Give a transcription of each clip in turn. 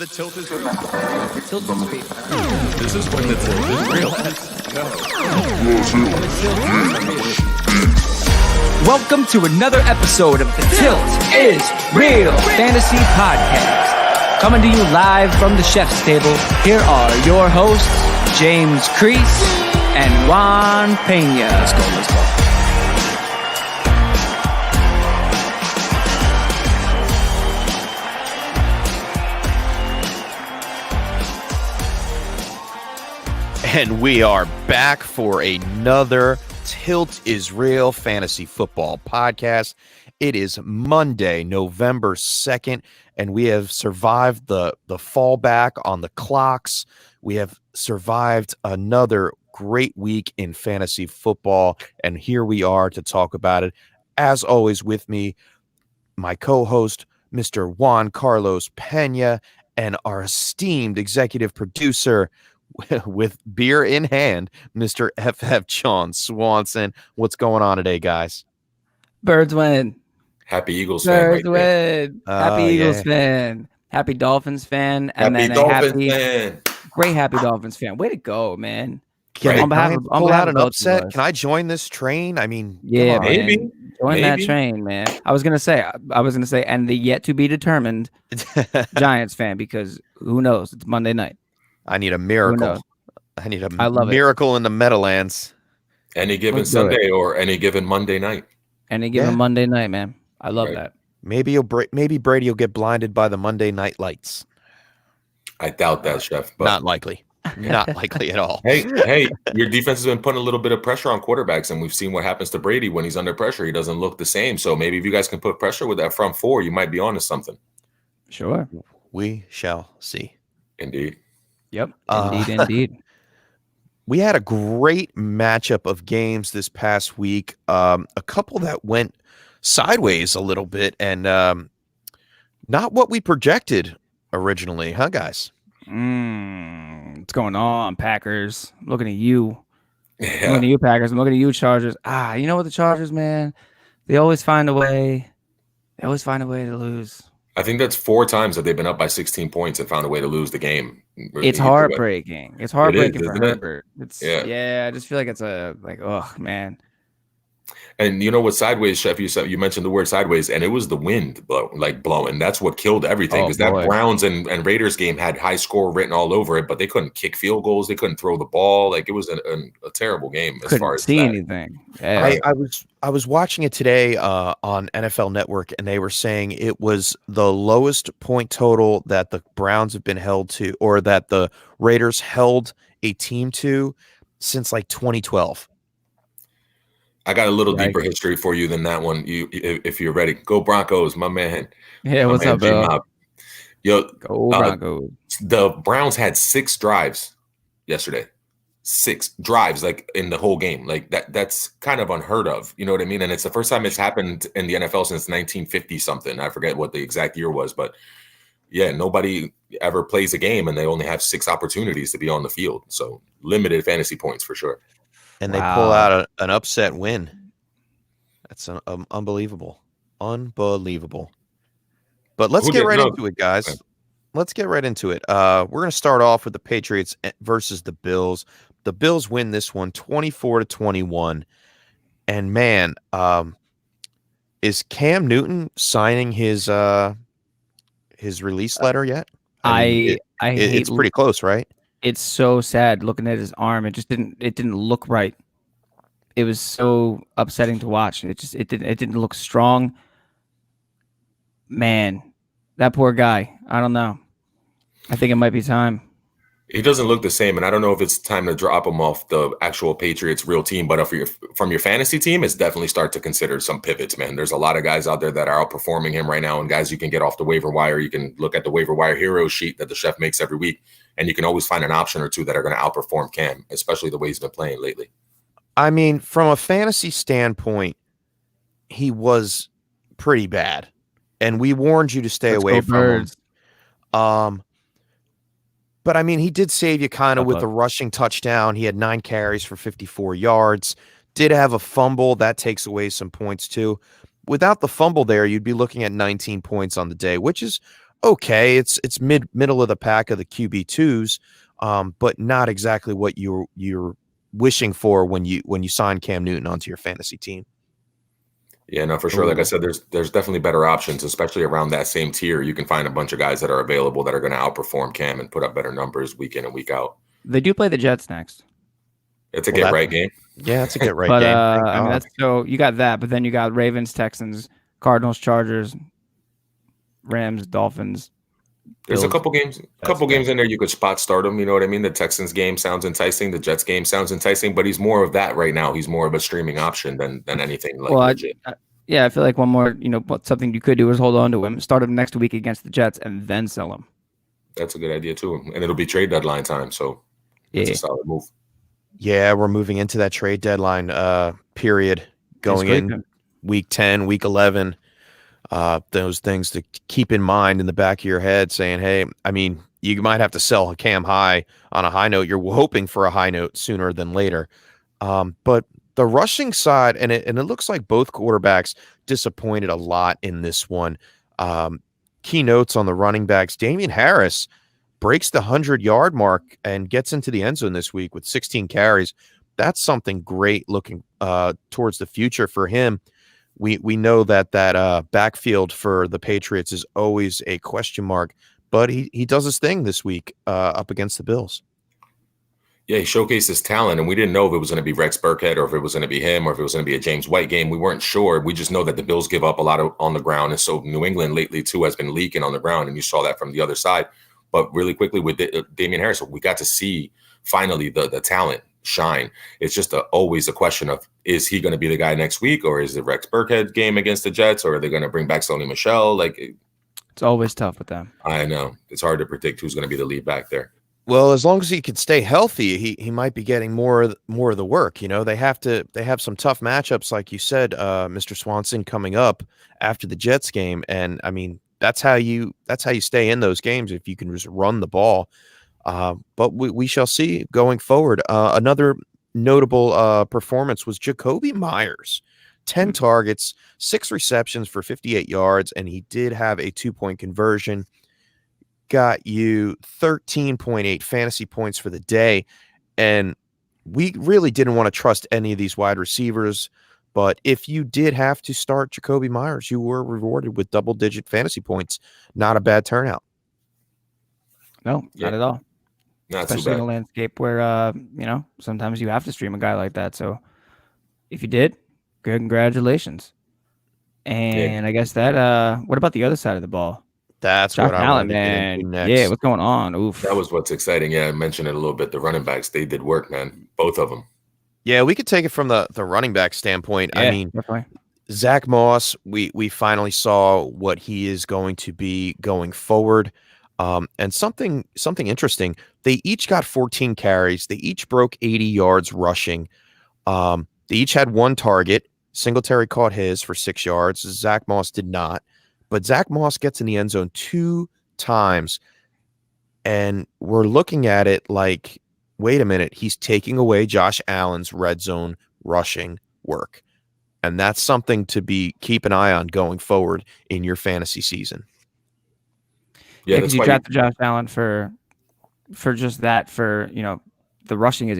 The tilt is real. Tilt is real. This is when the tilt is real. Welcome to another episode of the Tilt is Real Fantasy Podcast. Coming to you live from the chef's table, here are your hosts, James Crease and Juan Pena. Let's go. And we are back for another Tilt is Real Fantasy Football Podcast. It is Monday, November 2nd, and we have survived the fallback on the clocks. We have survived another great week in fantasy football, and here we are to talk about it. As always, with me, my co-host, Mr. Juan Carlos Pena, and our esteemed executive producer, with beer in hand, Mr. FF John Swanson. What's going on today, guys? Birds win. Happy Eagles Birds fan. win. Happy Eagles fan. Happy Dolphins fan. And Happy then Dolphins fan. Great happy Dolphins fan. Way to go, man. Can I pull out an upset? Both Can I join this train? I mean, yeah, maybe. Join that train, man. I was gonna say, and the yet to be determined Giants fan, because who knows? It's Monday night. I need a miracle. I need a miracle in the Meadowlands. Any given Sunday or any given Monday night. Any given Monday night, man. I love that. Maybe Brady will get blinded by the Monday night lights. I doubt that, Chef. But not likely. Not likely at all. Hey, your defense has been putting a little bit of pressure on quarterbacks, and we've seen what happens to Brady when he's under pressure. He doesn't look the same. So maybe if you guys can put pressure with that front four, you might be onto something. Sure. We shall see. Indeed. Yep. Indeed. We had a great matchup of games this past week. A couple that went sideways a little bit, and not what we projected originally, huh, guys? What's going on, Packers? I'm looking at you. Yeah. I'm looking at you, Packers. I'm looking at you, Chargers. You know what, the Chargers, man? They always find a way. They always find a way to lose. I think that's 4 times that they've been up by 16 points and found a way to lose the game. It's heartbreaking. It's heartbreaking for isn't it? Herbert. I just feel like it's oh man. And you know what, sideways, Chef, you mentioned the word sideways, and it was the wind blowing. That's what killed everything, because that Browns and Raiders game had high score written all over it, but they couldn't kick field goals. They couldn't throw the ball. Like, it was a terrible game as far as see that. anything. Yeah. I was watching it today on NFL Network, and they were saying it was the lowest point total that the Browns have been held to, or that the Raiders held a team to, since like 2012. I got a little deeper history for you than that one. If you're ready, go Broncos, my man. Yeah, what's up, bro? Yo, go Broncos. The Browns had 6 drives yesterday. 6 drives, like, in the whole game. Like, that's kind of unheard of. You know what I mean? And it's the first time it's happened in the NFL since 1950 something. I forget what the exact year was, but yeah, nobody ever plays a game and they only have 6 opportunities to be on the field. So limited fantasy points for sure. And they pull out an upset win. That's unbelievable. Unbelievable. But let's get right into it, guys. Okay. Let's get right into it. We're going to start off with the Patriots versus the Bills. The Bills win this one 24-21. And man, is Cam Newton signing his release letter yet? It's pretty close, right? It's so sad looking at his arm. It didn't look right. It was so upsetting to watch. It didn't look strong. Man, that poor guy. I don't know. I think it might be time. He doesn't look the same, and I don't know if it's time to drop him off the actual Patriots real team, but from your fantasy team, it's definitely start to consider some pivots, man. There's a lot of guys out there that are outperforming him right now, and guys you can get off the waiver wire. You can look at the waiver wire hero sheet that the chef makes every week, and you can always find an option or two that are going to outperform Cam, especially the way he's been playing lately. I mean, from a fantasy standpoint, he was pretty bad, and we warned you to stay away from him. But I mean, he did save you kind of with a rushing touchdown. He had 9 carries for 54 yards. Did have a fumble. That takes away some points too. Without the fumble there, you'd be looking at 19 points on the day, which is okay. It's middle of the pack of the QB2s, but not exactly what you're wishing for when you sign Cam Newton onto your fantasy team. Yeah, no, for sure. Like I said, there's definitely better options, especially around that same tier. You can find a bunch of guys that are available that are going to outperform Cam and put up better numbers week in and week out. They do play the Jets next. It's a get right game. Yeah, it's a get right But game. I mean, that's so you got that, but then you got Ravens, Texans, Cardinals, Chargers, Rams, Dolphins. There's a Bills. couple games in there you could spot start him. You know what I mean? The Texans game sounds enticing. The Jets game sounds enticing, but he's more of that right now. He's more of a streaming option than anything like legit. I feel like one more, something you could do is hold on to him, start him next week against the Jets, and then sell him. That's a good idea too, and it'll be trade deadline time, so it's a solid move. Yeah, we're moving into that trade deadline period, going in week 10, week 11. Those things to keep in mind in the back of your head, saying, hey, I mean, you might have to sell Cam high on a high note. You're hoping for a high note sooner than later. But the rushing side, and it looks like both quarterbacks disappointed a lot in this one. Key notes on the running backs. Damian Harris breaks the 100-yard mark and gets into the end zone this week with 16 carries. That's something great looking towards the future for him. We know that backfield for the Patriots is always a question mark, but he does his thing this week up against the Bills. Yeah, he showcased his talent, and we didn't know if it was going to be Rex Burkhead or if it was going to be him or if it was going to be a James White game. We weren't sure. We just know that the Bills give up a lot on the ground, and so New England lately too has been leaking on the ground, and you saw that from the other side. But really quickly with Damian Harris, we got to see finally the talent shine. It's just always a question of, is he going to be the guy next week, or is it Rex Burkhead game against the Jets, or are they going to bring back Sony Michel? It's always tough with them. I know it's hard to predict who's going to be the lead back there. Well, as long as he can stay healthy, he might be getting more of the work. They have some tough matchups, like you said, Mr. Swanson, coming up after the Jets game, and I mean that's how you stay in those games if you can just run the ball. But we shall see going forward. Another notable performance was Jacoby Myers. 10 targets, 6 receptions for 58 yards, and he did have a 2-point conversion. Got you 13.8 fantasy points for the day. And we really didn't want to trust any of these wide receivers. But if you did have to start Jacoby Myers, you were rewarded with double-digit fantasy points. Not a bad turnout. No, not at all. Not especially in a landscape where sometimes you have to stream a guy like that. So if you did, congratulations. And I guess that what about the other side of the ball? That's Josh what I Allen, wanted to get into next. Yeah, what's going on? Oof. That was what's exciting. Yeah, I mentioned it a little bit. The running backs, they did work, man. Both of them. Yeah, we could take it from the running back standpoint. Yeah, I mean, definitely. Zach Moss, we finally saw what he is going to be going forward. And something interesting, they each got 14 carries. They each broke 80 yards rushing. They each had one target. Singletary caught his for 6 yards. Zach Moss did not. But Zach Moss gets in the end zone 2 times. And we're looking at it like, wait a minute, he's taking away Josh Allen's red zone rushing work. And that's something to keep an eye on going forward in your fantasy season. Yeah, because you drafted Josh Allen for just that. For the rushing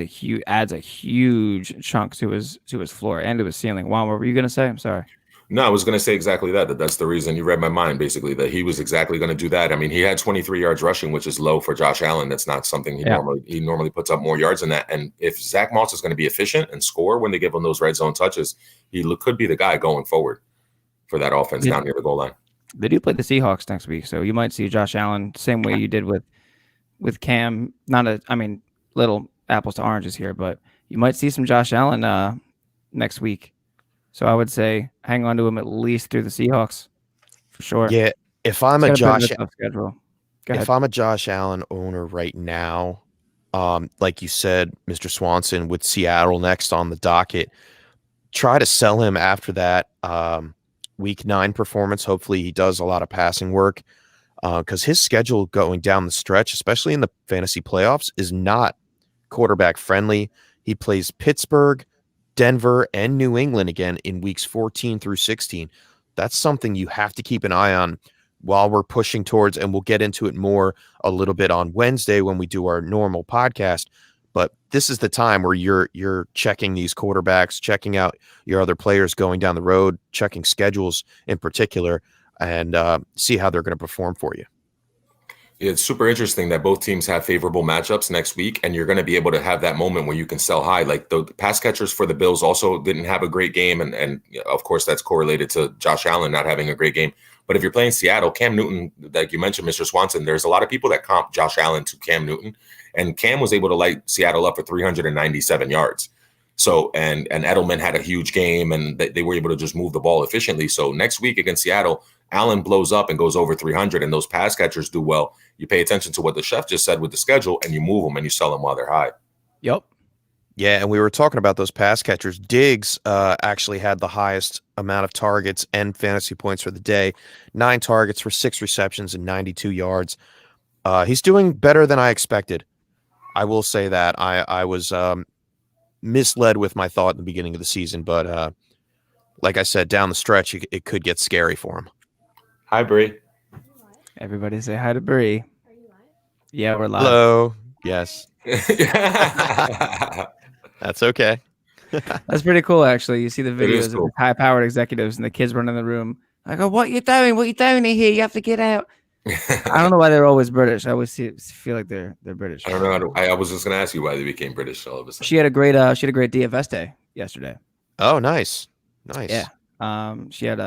adds a huge chunk to his floor and to his ceiling. Juan, what were you going to say? I'm sorry. No, I was going to say exactly that. That's the reason you read my mind, basically, that he was exactly going to do that. I mean, he had 23 yards rushing, which is low for Josh Allen. That's not something he normally puts up more yards than that. And if Zach Moss is going to be efficient and score when they give him those red zone touches, he could be the guy going forward for that offense down near the goal line. They do play the Seahawks next week, so you might see Josh Allen same way you did with Cam. Little apples to oranges here, but you might see some Josh Allen next week. So I would say hang on to him at least through the Seahawks for sure. Yeah, if I'm a Josh Allen owner right now, like you said, Mr. Swanson, with Seattle next on the docket, try to sell him after that week 9 performance. Hopefully he does a lot of passing work because his schedule going down the stretch, especially in the fantasy playoffs, is not quarterback friendly. He plays Pittsburgh, Denver, and New England again in weeks 14 through 16. That's something you have to keep an eye on while we're pushing towards, and we'll get into it more a little bit on Wednesday when we do our normal podcast. But this is the time where you're checking these quarterbacks, checking out your other players going down the road, checking schedules in particular, and see how they're going to perform for you. It's super interesting that both teams have favorable matchups next week, and you're going to be able to have that moment where you can sell high. Like the pass catchers for the Bills also didn't have a great game, and of course that's correlated to Josh Allen not having a great game. But if you're playing Seattle, Cam Newton, like you mentioned, Mr. Swanson, there's a lot of people that comp Josh Allen to Cam Newton, and Cam was able to light Seattle up for 397 yards. So, and Edelman had a huge game, and they were able to just move the ball efficiently. So next week against Seattle, Allen blows up and goes over 300, and those pass catchers do well. You pay attention to what the chef just said with the schedule, and you move them and you sell them while they're high. Yep. Yeah, and we were talking about those pass catchers. Diggs actually had the highest amount of targets and fantasy points for the day. 9 targets for 6 receptions and 92 yards. He's doing better than I expected. I will say that. I was misled with my thought in the beginning of the season, but like I said, down the stretch, it could get scary for him. Hi, Bree. Everybody say hi to Bree. Are you live? Yeah, we're live. Hello. Yes. That's okay. That's pretty cool, actually. You see the videos cool. of the high-powered executives and the kids running the room. I go, "What you doing? What you doing in here? You have to get out." I don't know why they're always British. I always feel like they're British. I don't know. I was just going to ask you why they became British all of a sudden. She had a great DFS day yesterday. Oh, nice. Yeah. She had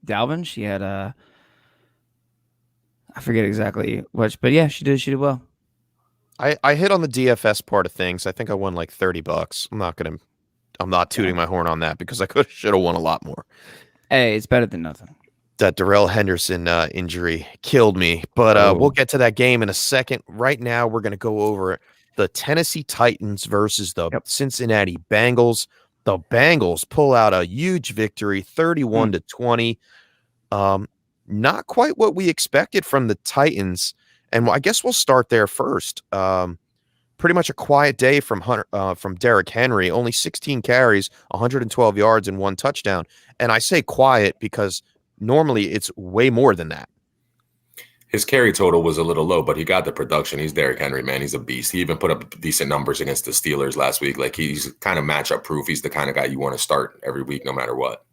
Dalvin. She had I forget exactly which, but yeah, she did well. I hit on the DFS part of things. I think I won like $30. I'm not tooting my horn on that because I should have won a lot more. Hey, it's better than nothing. That Darrell Henderson injury killed me, but we'll get to that game in a second. Right now, we're going to go over the Tennessee Titans versus the Cincinnati Bengals. The Bengals pull out a huge victory, 31-20. Not quite what we expected from the Titans. And I guess we'll start there first. Pretty much a quiet day from Derrick Henry. Only 16 carries, 112 yards, and 1 touchdown. And I say quiet because normally it's way more than that. His carry total was a little low, but he got the production. He's Derrick Henry, man. He's a beast. He even put up decent numbers against the Steelers last week. Like, he's kind of matchup proof. He's the kind of guy you want to start every week, no matter what.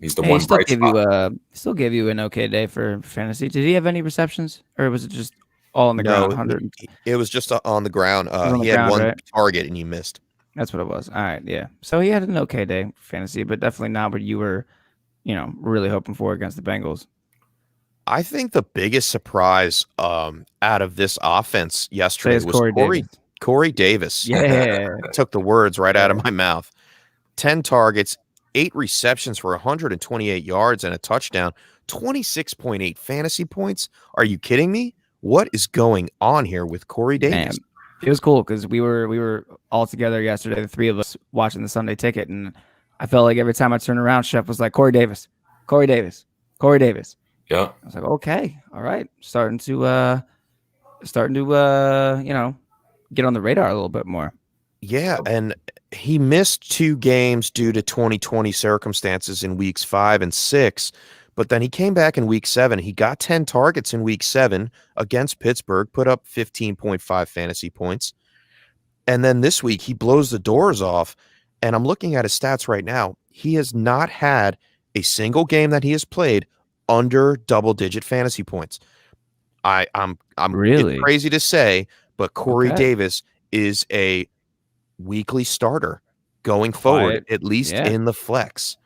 He's the one bright spot. Still gave you an okay day for fantasy. Did he have any receptions, or was it just all on the ground? 100? It was just on the ground. He had one right? target and he missed. That's what it was. All right, yeah. So he had an okay day for fantasy, but definitely not what you were, really hoping for against the Bengals. I think the biggest surprise out of this offense yesterday was Corey Davis. Yeah. Took the words right out of my mouth. 10 targets, 8 receptions for 128 yards and a touchdown, 26.8 fantasy points. Are you kidding me? What is going on here with Corey Davis? Man, it was cool because we were all together yesterday, the 3 of us watching the Sunday Ticket, and I felt like every time I turned around, Chef was like, Corey Davis, Corey Davis, Corey Davis. Yeah. I was like, okay, all right, starting to get on the radar a little bit more. Yeah, and he missed 2 games due to 2020 circumstances in weeks 5 and 6, but then he came back in week 7. He got 10 targets in week 7 against Pittsburgh, put up 15.5 fantasy points. And then this week he blows the doors off, and I'm looking at his stats right now. He has not had a single game that he has played under double-digit fantasy points. I'm really crazy to say, but Corey Davis is a weekly starter going forward, at least in the flex,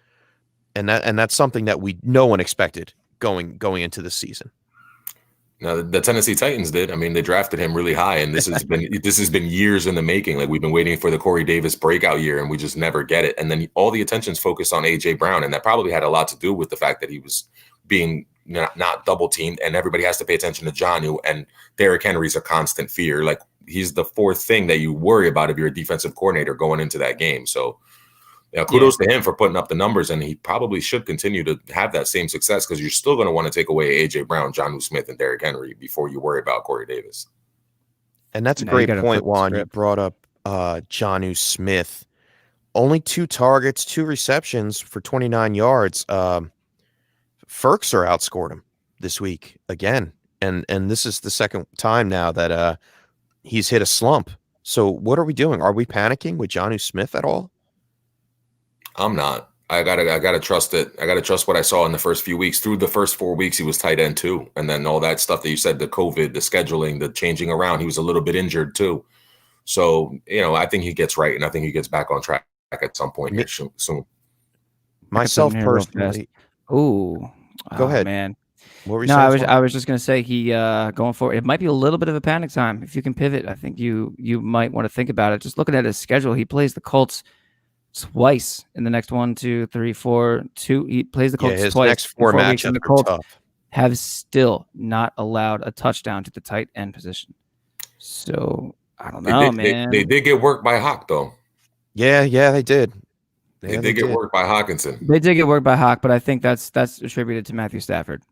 and that's something that no one expected going into the season. Now, the Tennessee Titans did. I mean, they drafted him really high, and this has been years in the making. Like, we've been waiting for the Corey Davis breakout year, and we just never get it. And then all the attention's focused on AJ Brown, and that probably had a lot to do with the fact that he was being not double teamed, and everybody has to pay attention to Jonnu, and Derrick Henry's a constant fear. Like, he's the 4th thing that you worry about if you're a defensive coordinator going into that game. So, kudos to him for putting up the numbers, and he probably should continue to have that same success because you're still going to want to take away A.J. Brown, Jonnu Smith, and Derrick Henry before you worry about Corey Davis. And that's a great point, Juan. You brought up Jonnu Smith. Only 2 targets, 2 receptions for 29 yards. Ferkser outscored him this week again. And this is the second time now that he's hit a slump. So what are we doing? Are we panicking with Jonnu Smith at all? I'm not. I gotta trust it. I gotta trust what I saw in the first few weeks. Through the first 4 weeks, he was tight end too, and then all that stuff that you said, the COVID, the scheduling, the changing around. He was a little bit injured too. So I think he gets right, and I think he gets back on track at some point here soon. Myself personally. Oh, go ahead, man. What were you saying? saying? I was just gonna say he going forward. It might be a little bit of a panic time. If you can pivot, I think you might want to think about it. Just looking at his schedule, he plays the Colts twice in the next 1, 2, 3, 4, 2. He plays the Colts his twice. Next 4 matchups and the are Colts tough. have still not allowed a touchdown to the tight end position. So I don't know, man. They did get worked by Hawk though. Yeah, they did. They did get worked by Hawkinson. They did get worked by Hawk, but I think that's attributed to Matthew Stafford.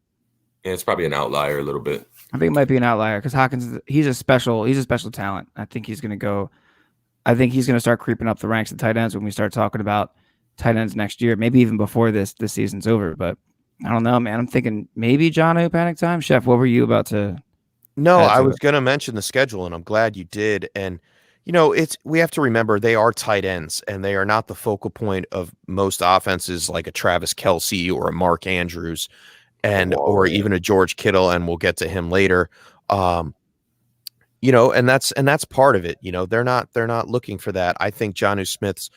Yeah, it's probably an outlier a little bit. I think it might be an outlier because Hawkins, he's a special talent. I think he's going to start creeping up the ranks of tight ends when we start talking about tight ends next year, maybe even before this season's over. But I don't know, man. I'm thinking maybe Jonnu panic time. Chef, what were you about to? No, I was going to mention the schedule, and I'm glad you did. And we have to remember they are tight ends, and they are not the focal point of most offenses like a Travis Kelce or a Mark Andrews, or even a George Kittle, and we'll get to him later. And that's part of it. They're not looking for that. I think Jonnu Smith's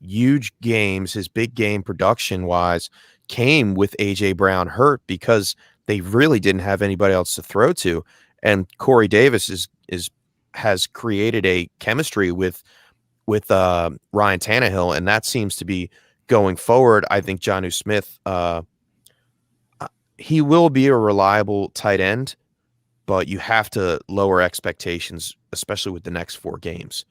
huge games, his big game production wise, came with AJ Brown hurt because they really didn't have anybody else to throw to, and Corey Davis has created a chemistry with Ryan Tannehill, and that seems to be going forward. I think Jonnu Smith, he will be a reliable tight end, but you have to lower expectations, especially with the next 4 games.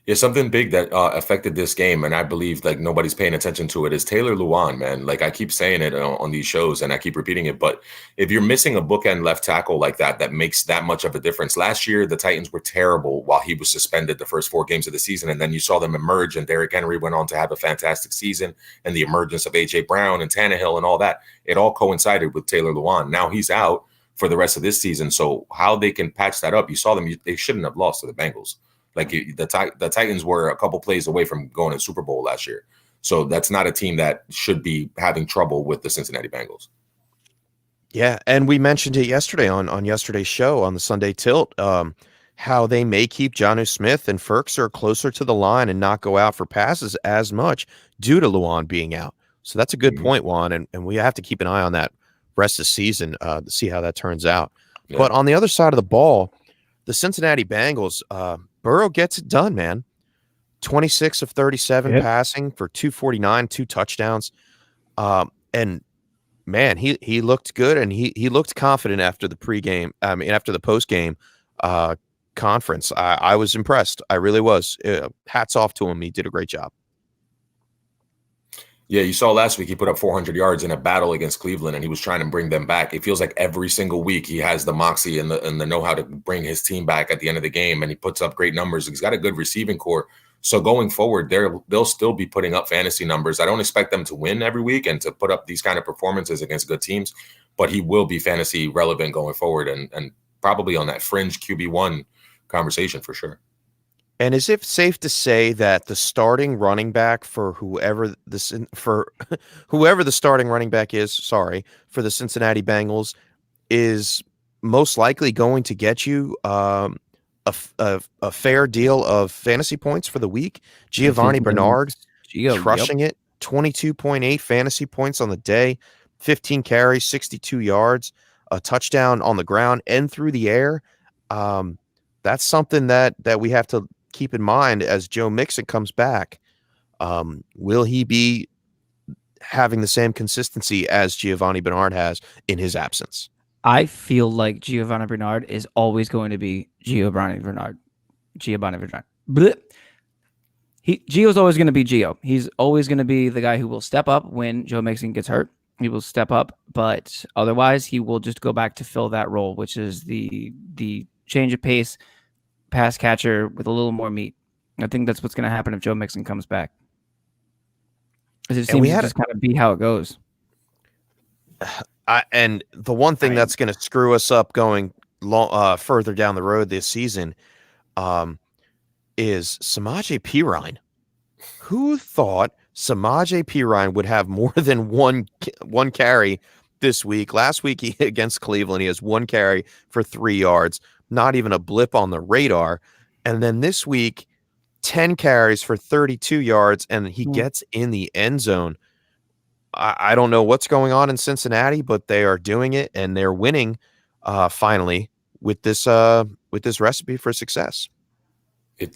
Yeah, something big that affected this game, and I believe like nobody's paying attention to it, is Taylor Lewan, man. Like I keep saying it on these shows, and I keep repeating it. But if you're missing a bookend left tackle like that makes that much of a difference. Last year, the Titans were terrible while he was suspended the first 4 games of the season, and then you saw them emerge, and Derrick Henry went on to have a fantastic season, and the emergence of AJ Brown and Tannehill and all that, it all coincided with Taylor Lewan. Now he's out for the rest of this season. So how they can patch that up? You saw them; they shouldn't have lost to the Bengals. Like the Titans were a couple plays away from going to the Super Bowl last year. So that's not a team that should be having trouble with the Cincinnati Bengals. Yeah, and we mentioned it yesterday on yesterday's show on the Sunday Tilt, how they may keep Jonnu Smith and Ferkser closer to the line and not go out for passes as much due to Lewan being out. So that's a good point, Juan, and we have to keep an eye on that rest of the season to see how that turns out. Yeah. But on the other side of the ball, the Cincinnati Bengals, Burrow gets it done, man. 26 of 37 passing for 249, 2 touchdowns. And man, he looked good, and he looked confident after the pregame. After the postgame conference. I was impressed. I really was. Hats off to him. He did a great job. Yeah, you saw last week he put up 400 yards in a battle against Cleveland, and he was trying to bring them back. It feels like every single week he has the moxie and the know-how to bring his team back at the end of the game, and he puts up great numbers. He's got a good receiving core. So going forward, they'll still be putting up fantasy numbers. I don't expect them to win every week and to put up these kind of performances against good teams, but he will be fantasy relevant going forward and probably on that fringe QB1 conversation for sure. And is it safe to say that the starting running back for whoever the starting running back is, for the Cincinnati Bengals, is most likely going to get you a fair deal of fantasy points for the week? Giovanni Bernard crushing it, 22.8 fantasy points on the day, 15 carries, 62 yards, a touchdown on the ground and through the air. That's something that we have to keep in mind as Joe Mixon comes back. Will he be having the same consistency as Giovanni Bernard has in his absence? I feel like Giovanni Bernard is always going to be Giovanni Bernard. Gio's always going to be Gio. He's always going to be the guy who will step up when Joe Mixon gets hurt. He will step up, but otherwise he will just go back to fill that role, which is the change of pace pass catcher with a little more meat. I think that's what's going to happen if Joe Mixon comes back. It just And we seems to had just kind of be how it goes. and the one thing that's going to screw us up going further down the road this season is Samaje Perine. Who thought Samaje Perine would have more than one carry this week? Last week against Cleveland, he has 1 carry for 3 yards, not even a blip on the radar. And then this week, 10 carries for 32 yards, and he gets in the end zone. I don't know what's going on in Cincinnati, but they are doing it, and they're winning finally with this recipe for success.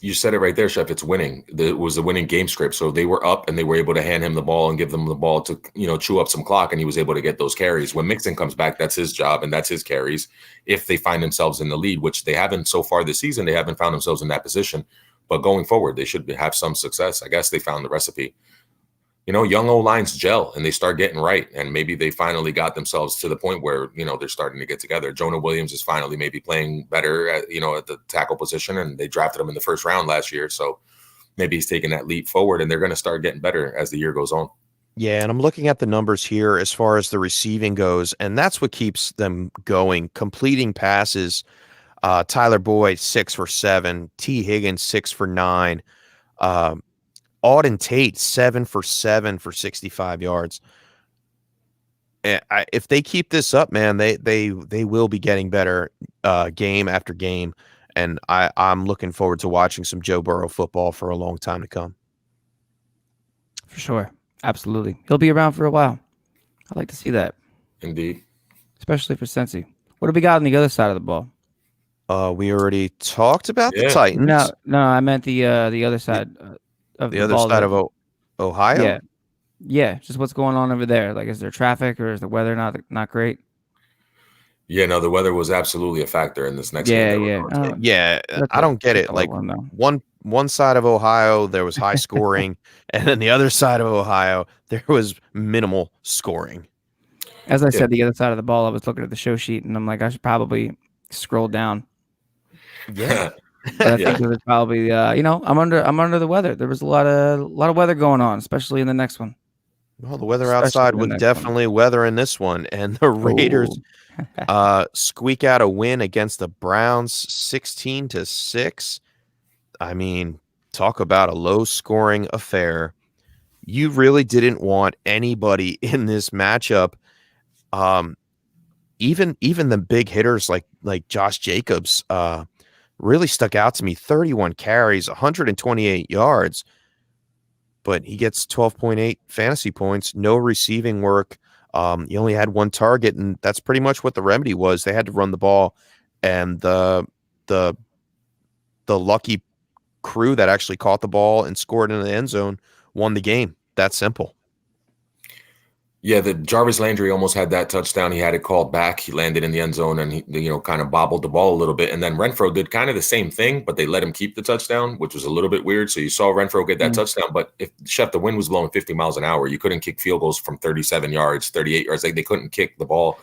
You said it right there, Chef. It's winning. It was a winning game script. So they were up and they were able to hand him the ball and give them the ball to, chew up some clock. And he was able to get those carries. When Mixon comes back, that's his job and that's his carries. If they find themselves in the lead, which they haven't so far this season, they haven't found themselves in that position. But going forward, they should have some success. I guess they found the recipe. Young O-lines gel and they start getting right. And maybe they finally got themselves to the point where, they're starting to get together. Jonah Williams is finally maybe playing better at the tackle position, and they drafted him in the first round last year. So maybe he's taking that leap forward, and they're going to start getting better as the year goes on. Yeah, and I'm looking at the numbers here as far as the receiving goes, and that's what keeps them going. Completing passes, Tyler Boyd, 6 for 7, T. Higgins, 6 for 9, Auden Tate, 7 for 7 for 65 yards. If they keep this up, man, they will be getting better game after game, and I'm looking forward to watching some Joe Burrow football for a long time to come. For sure. Absolutely. He'll be around for a while. I'd like to see that. Indeed. Especially for Cincy. What do we got on the other side of the ball? We already talked about the Titans. No, I meant the other side of the other side of Ohio. Yeah. Just what's going on over there? Like, is there traffic or is the weather not great? Yeah, no, the weather was absolutely a factor in this next game. I don't get it. Like one side of Ohio, there was high scoring, and then the other side of Ohio, there was minimal scoring. As I said, the other side of the ball, I was looking at the show sheet, and I'm like, I should probably scroll down. Yeah. But I think it was probably, I'm under the weather. There was a lot of weather going on, especially in the next one. Well, the weather outside was definitely weather in this one, and the Raiders squeak out a win against the Browns, 16-6. I mean, talk about a low-scoring affair. You really didn't want anybody in this matchup. Even the big hitters like Josh Jacobs really stuck out to me. 31 carries, 128 yards, but he gets 12.8 fantasy points, no receiving work. He only had 1 target, and that's pretty much what the remedy was. They had to run the ball, and the lucky crew that actually caught the ball and scored in the end zone won the game. That simple. Yeah, the Jarvis Landry almost had that touchdown. He had it called back. He landed in the end zone and he, kind of bobbled the ball a little bit. And then Renfro did kind of the same thing, but they let him keep the touchdown, which was a little bit weird. So you saw Renfro get that touchdown, but if Chef, the wind was blowing 50 miles an hour, you couldn't kick field goals from 37 yards, 38 yards. Like they couldn't kick the ball.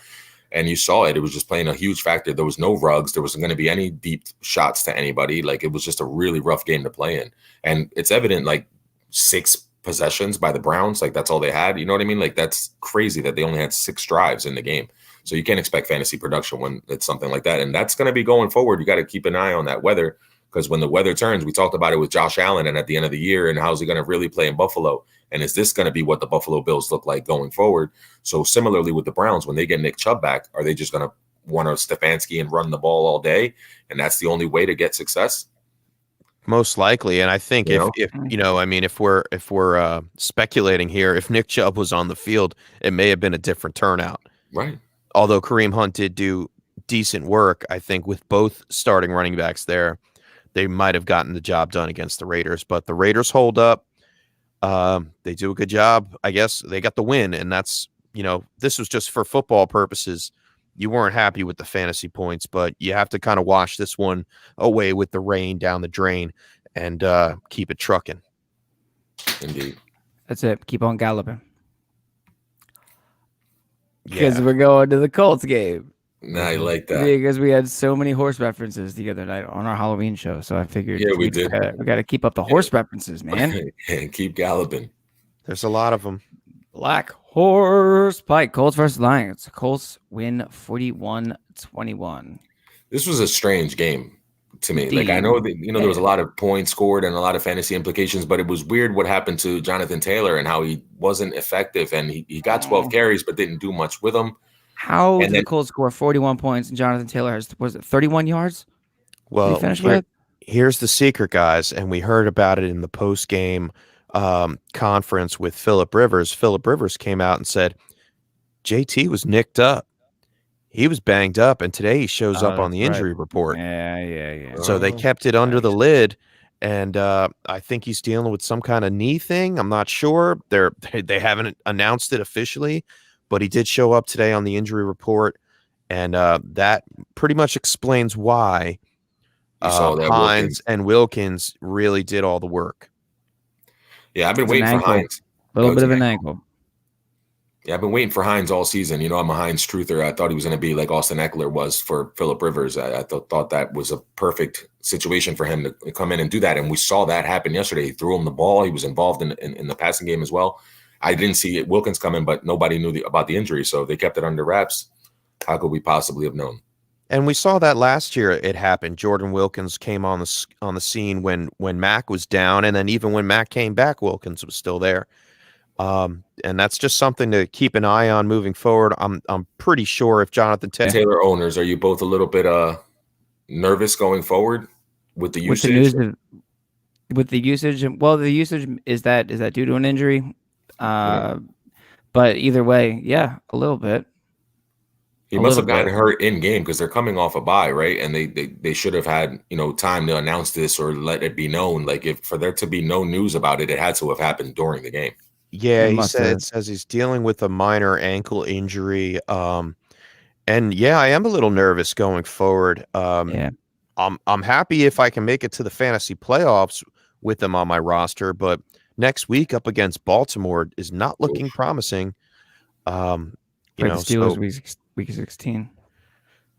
And you saw it. It was just playing a huge factor. There was no rugs. There wasn't going to be any deep shots to anybody. Like it was just a really rough game to play in. And it's evident, like 6 possessions by the Browns, like that's all they had. You know what I mean? Like that's crazy that they only had 6 drives in the game. So you can't expect fantasy production when it's something like that. And that's going to be going forward. You got to keep an eye on that weather, because when the weather turns, we talked about it with Josh Allen and at the end of the year, and how's he going to really play in Buffalo? And is this going to be what the Buffalo Bills look like going forward? So similarly with the Browns, when they get Nick Chubb back, are they just going to want to Stefanski and run the ball all day? And that's the only way to get success? Most likely. And I think if we're speculating here, if Nick Chubb was on the field, it may have been a different turnout. Right. Although Kareem Hunt did do decent work, I think with both starting running backs there, they might have gotten the job done against the Raiders. But the Raiders hold up. They do a good job. I guess they got the win. And that's, this was just for football purposes. You weren't happy with the fantasy points, but you have to kind of wash this one away with the rain down the drain and keep it trucking. Indeed. That's it. Keep on galloping. Because we're going to the Colts game. Nah, I like that. Because we had so many horse references the other night on our Halloween show. So I figured we did. We got to keep up the horse references, man. And keep galloping. There's a lot of them. Black Horse Pike. Colts versus Lions. Colts win 41-21. This was a strange game to me. Indeed. Like, I know that, there was a lot of points scored and a lot of fantasy implications, but it was weird what happened to Jonathan Taylor and how he wasn't effective, and he got 12 carries but didn't do much with them. How did the Colts score 41 points and Jonathan Taylor has, was it 31 yards? Well, here's the secret, guys, and we heard about it in the post-game conference with Phillip Rivers. Phillip Rivers came out and said JT was nicked up. He was banged up, and today he shows up on the injury report. Yeah. So they kept it under the lid, and I think he's dealing with some kind of knee thing. I'm not sure. They haven't announced it officially, but he did show up today on the injury report, and that pretty much explains why Hines and Wilkins really did all the work. Yeah, I've been waiting for Hines. A little bit of an ankle. Yeah, I've been waiting for Hines all season. I'm a Hines truther. I thought he was going to be like Austin Eckler was for Phillip Rivers. I thought that was a perfect situation for him to come in and do that. And we saw that happen yesterday. He threw him the ball. He was involved in the passing game as well. I didn't see Wilkins coming, but nobody knew about the injury, so they kept it under wraps. How could we possibly have known? And we saw that last year. It happened. Jordan Wilkins came on the scene when Mac was down, and then even when Mac came back, Wilkins was still there. And that's just something to keep an eye on moving forward. I'm pretty sure if Jonathan Taylor owners, are you both a little bit nervous going forward with the usage? With the usage, well, the usage is that due to an injury? But either way, yeah, a little bit. He must have gotten hurt in game because they're coming off a bye, right? And they should have had time to announce this or let it be known. Like, if for there to be no news about it, it had to have happened during the game. Yeah, he says he's dealing with a minor ankle injury. And yeah, I am a little nervous going forward. I'm happy if I can make it to the fantasy playoffs with them on my roster, but next week up against Baltimore is not looking promising. Steelers week 16.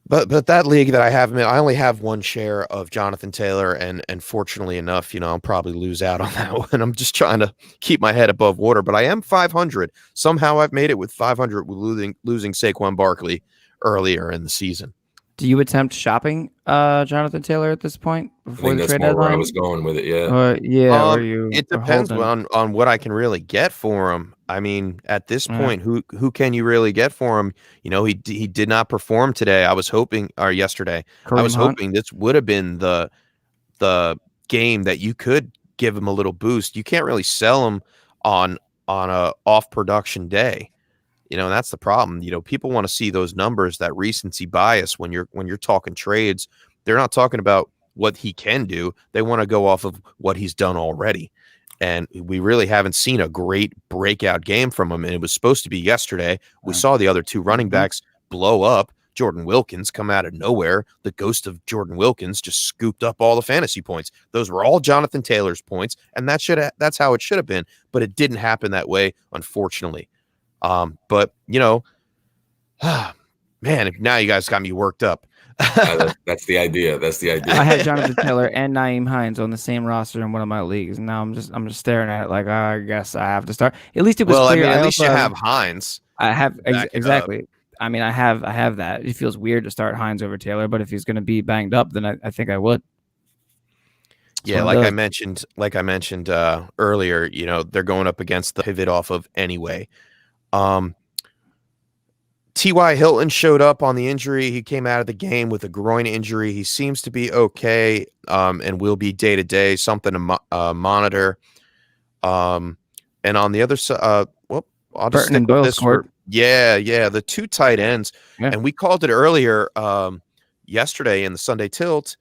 But that league that I have, I only have one share of Jonathan Taylor, and fortunately enough, I'll probably lose out on that one. I'm just trying to keep my head above water, but I am 500. Somehow I've made it with 500 with losing Saquon Barkley earlier in the season. Do you attempt shopping Jonathan Taylor at this point before the trade deadline? Where I was going with it, it depends on what I can really get for him. I mean, at this point, who can you really get for him? He did not perform today. I was hoping, or yesterday, I was hoping this would have been the game that you could give him a little boost. You can't really sell him on a off production day. That's the problem. People want to see those numbers, that recency bias when you're talking trades. They're not talking about what he can do. They want to go off of what he's done already. And we really haven't seen a great breakout game from him. And it was supposed to be yesterday. We saw the other two running backs blow up. Jordan Wilkins come out of nowhere. The ghost of Jordan Wilkins just scooped up all the fantasy points. Those were all Jonathan Taylor's points. And that's how it should have been. But it didn't happen that way, unfortunately. But man, now you guys got me worked up. That's the idea. I had Jonathan Taylor and Nyheim Hines on the same roster in one of my leagues, and now I'm just staring at it like, I guess I have to start. At least it was clear. At least you have Hines. I have exactly. I mean, I have that. It feels weird to start Hines over Taylor, but if he's going to be banged up, then I think I would. Yeah, like I mentioned earlier, they're going up against the pivot off of anyway. T.Y. Hilton showed up on the injury. He came out of the game with a groin injury. He seems to be okay, and will be day to day, something to monitor. And on the other side, I'll just stick with this. The two tight ends, and we called it earlier yesterday in the Sunday Tilt.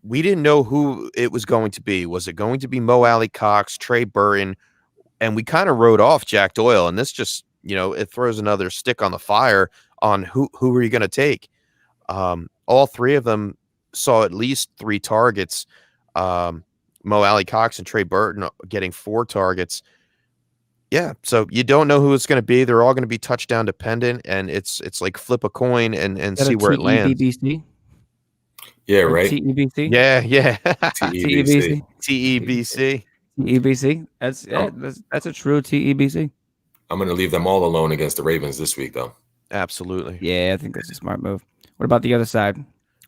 We didn't know who it was going to be. Was it going to be Mo Alley Cox, Trey Burton? And we kind of wrote off Jack Doyle, and this just, it throws another stick on the fire on who are you going to take? All three of them saw at least 3 targets. Mo Alley Cox and Trey Burton getting 4 targets. Yeah, so you don't know who it's going to be. They're all going to be touchdown dependent, and it's like flip a coin and see where it lands. TEBC? Yeah, right. TEBC? Yeah. TEBC. TEBC. TEBC. Um, That's a true TEBC. I'm going to leave them all alone against the Ravens this week, though. Absolutely. Yeah, I think that's a smart move. What about the other side?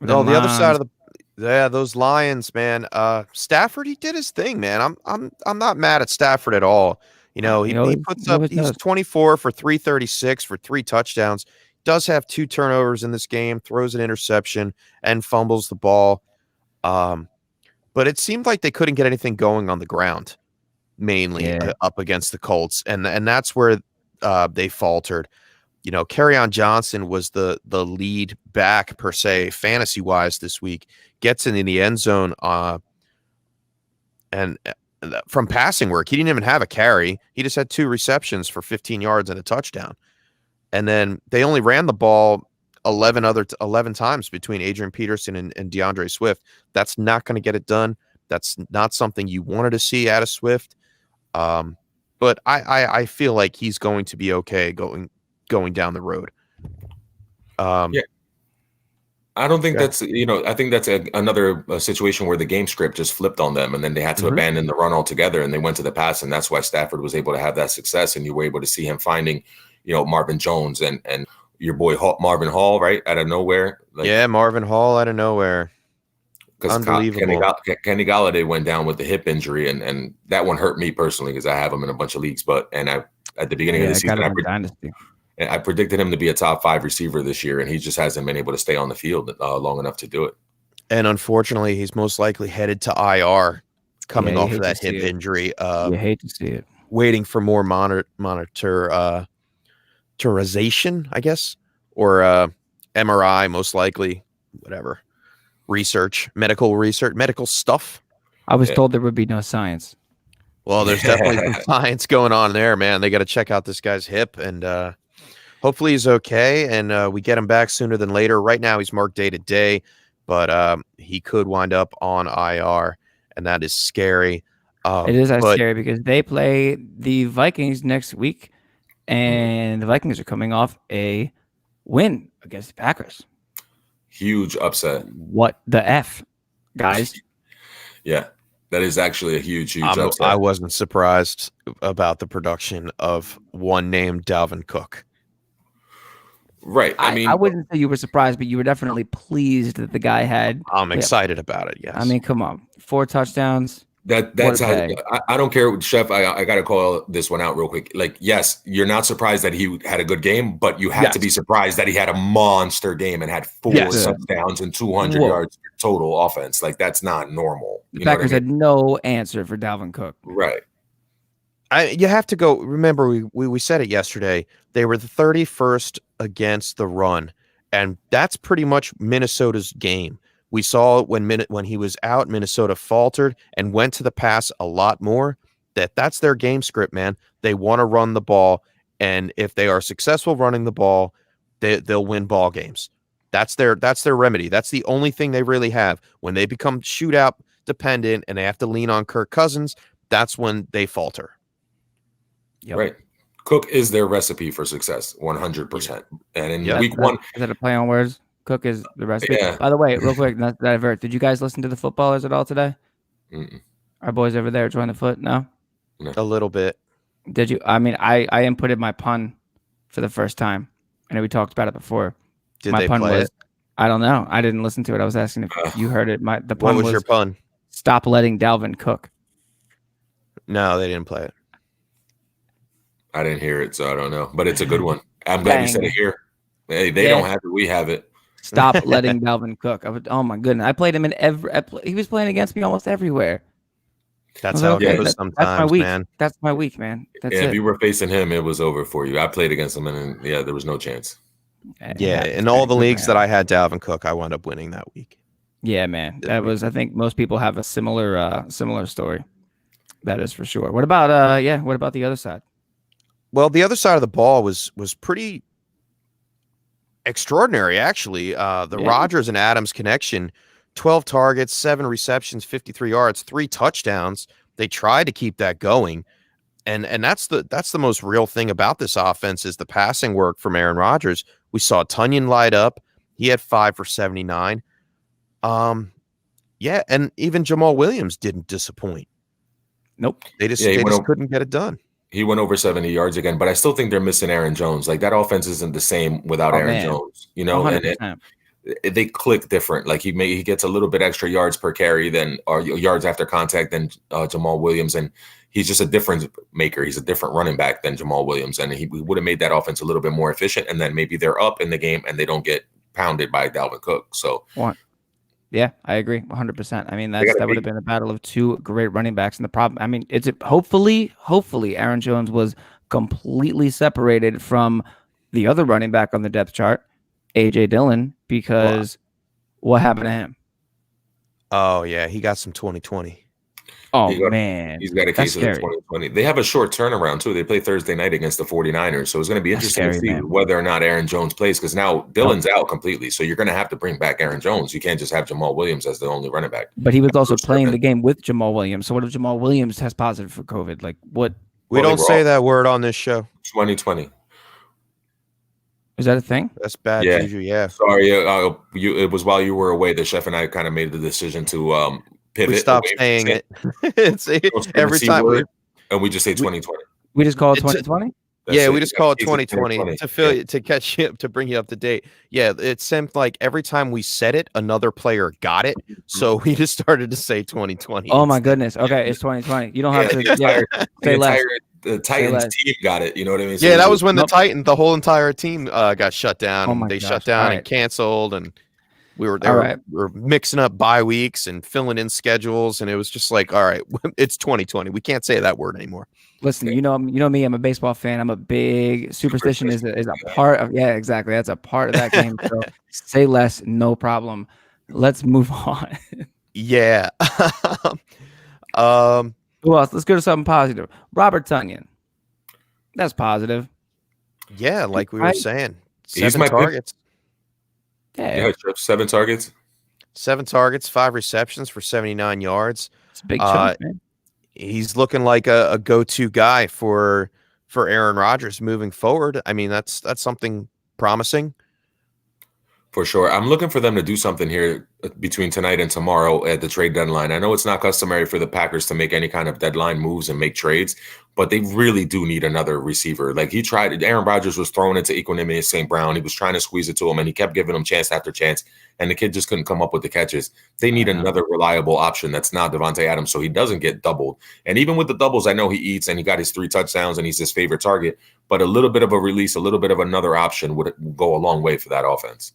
With Oh, them the other side Lions? of those Lions, man. Stafford, he did his thing, man. I'm not mad at Stafford at all. You know, he puts He up, always he's does. 24 for 336 for 3 touchdowns. Does have 2 turnovers in this game, throws an interception and fumbles the ball. But it seemed like they couldn't get anything going on the ground, mainly Yeah. up against the Colts, and that's where they faltered. You know, Kerryon Johnson was the lead back per se, fantasy wise this week. Gets in the end zone, and from passing work, he didn't even have a carry. He just had 2 receptions for 15 yards and a touchdown. And then they only ran the ball 11 times between Adrian Peterson and DeAndre Swift. That's not going to get it done. That's not something you wanted to see out of Swift. But I feel like he's going to be okay going down the road. Yeah. I don't think that's, I think that's another situation where the game script just flipped on them, and then they had to abandon the run altogether, and they went to the pass, and that's why Stafford was able to have that success, and you were able to see him finding, Marvin Jones and your boy Marvin Hall, right, out of nowhere. Marvin Hall out of nowhere. Unbelievable. Kenny Galladay went down with the hip injury, and that one hurt me personally because I have him in a bunch of leagues. At the beginning of the season, I predicted him to be a top 5 receiver this year, and he just hasn't been able to stay on the field long enough to do it. And unfortunately, he's most likely headed to IR coming off of that hip injury. You hate to see it. Waiting for more monitorization, I guess, or MRI, most likely, whatever. Medical stuff. I was told there would be no science. Well, there's definitely some science going on there, man. They got to check out this guy's hip, and hopefully he's okay, and we get him back sooner than later. Right now, he's marked day to day, but he could wind up on IR, and that is scary. It is scary because they play the Vikings next week, and the Vikings are coming off a win against the Packers. Huge upset. What the F, guys? Yeah, that is actually a huge upset. I wasn't surprised about the production of one named Dalvin Cook. Right. I wouldn't say you were surprised, but you were definitely pleased that the guy had. I'm excited about it. Yes. I mean, come on, 4 touchdowns. That's how I don't care, Chef. I got to call this one out real quick. Like, yes, you're not surprised that he had a good game, but you had to be surprised that he had a monster game and had 4 touchdowns and 200 yards total offense. Like, that's not normal. The Packers had no answer for Dalvin Cook. Right. You have to go. Remember, we said it yesterday. They were the 31st against the run, and that's pretty much Minnesota's game. We saw when he was out, Minnesota faltered and went to the pass a lot more. That's their game script, man. They want to run the ball, and if they are successful running the ball, they'll win ball games. That's their remedy. That's the only thing they really have. When they become shootout dependent and they have to lean on Kirk Cousins, that's when they falter. Yep. Right. Cook is their recipe for success, 100%. And in week 1, is that a play on words? Cook is the recipe. Yeah. By the way, real quick, not that divert. Did you guys listen to the footballers at all today? Mm-mm. Our boys over there joined the foot. No, a little bit. Did you? I mean, I inputted my pun for the first time. I know we talked about it before. Did my they pun play was, it? I don't know. I didn't listen to it. I was asking if you heard it. The pun what was your pun? Stop letting Dalvin cook. No, they didn't play it. I didn't hear it, so I don't know. But it's a good one. I'm glad you said it here. Hey, they don't have it. We have it. Stop letting Dalvin cook. Oh my goodness! I played him in he was playing against me almost everywhere. That's how it goes sometimes, that's my week. man. That's my week, man. That's if you were facing him, it was over for you. I played against him, and there was no chance. Yeah, in all the leagues that I had Dalvin Cook, I wound up winning that week. Yeah, man. That was. I think most people have a similar story. That is for sure. What about What about the other side? Well, the other side of the ball was pretty extraordinary, actually. The Rodgers and Adams connection, 12 targets, 7 receptions, 53 yards, 3 touchdowns. They tried to keep that going. And that's the most real thing about this offense is the passing work from Aaron Rodgers. We saw Tunyon light up. He had 5 for 79. And even Jamal Williams didn't disappoint. Nope. They just couldn't get it done. He went over 70 yards again, but I still think they're missing Aaron Jones. Like that offense isn't the same without Aaron Jones, you know, 100%. and they click different. Like he gets a little bit extra yards per carry or yards after contact than Jamal Williams. And he's just a difference maker. He's a different running back than Jamal Williams. And he would have made that offense a little bit more efficient. And then maybe they're up in the game and they don't get pounded by Dalvin Cook. So yeah, I agree 100%. I mean, that would have been a battle of two great running backs. And the problem, I mean, it's hopefully Aaron Jones was completely separated from the other running back on the depth chart, AJ Dillon, because what happened to him? Oh yeah, he got some 2020. Oh man, he's got a case of the 2020. They have a short turnaround too. They play Thursday night against the 49ers, so it's going to be interesting to see whether or not Aaron Jones plays, because now Dillon's out completely. So you're going to have to bring back Aaron Jones. You can't just have Jamal Williams as the only running back. But he was also playing the game with Jamal Williams. So what if Jamal Williams has positive for COVID? Like what? We don't say that word on this show. 2020. Is that a thing? That's bad. Yeah. Sorry, it was while you were away. The chef and I kind of made the decision to pivot. We stopped saying it. It's every time and we just say 2020. We just call it 2020. Yeah, we just call it 2020 to catch you, to bring you up to date. Yeah, it seemed like every time we said it, another player got it, so we just started to say 2020. Oh my goodness! Okay, it's 2020. You don't have to say less. The Titans team got it. You know what I mean? So yeah, that was when the whole entire team got shut down. They shut down and canceled, and we were there. We were mixing up bye weeks and filling in schedules, and it was just like, all right, it's 2020. We can't say that word anymore. Listen, you know me. I'm a baseball fan. I'm a big superstition is a part of. Yeah, exactly. That's a part of that game. So say less, no problem. Let's move on. Yeah. Who else? Let's go to something positive. Robert Tonyan. That's positive. Yeah, like we were saying. 7 targets. Yeah, 7 targets. 7 targets, 5 receptions for 79 yards. It's a big chunk, man. He's looking like a go-to guy for Aaron Rodgers moving forward. I mean, that's something promising. For sure. I'm looking for them to do something here between tonight and tomorrow at the trade deadline. I know it's not customary for the Packers to make any kind of deadline moves and make trades, but they really do need another receiver. Like Aaron Rodgers was throwing it to Equanimeous St. Brown. He was trying to squeeze it to him, and he kept giving him chance after chance, and the kid just couldn't come up with the catches. They need another reliable option that's not Devontae Adams, so he doesn't get doubled. And even with the doubles, I know he eats, and he got his 3 touchdowns, and he's his favorite target, but a little bit of a release, a little bit of another option would go a long way for that offense.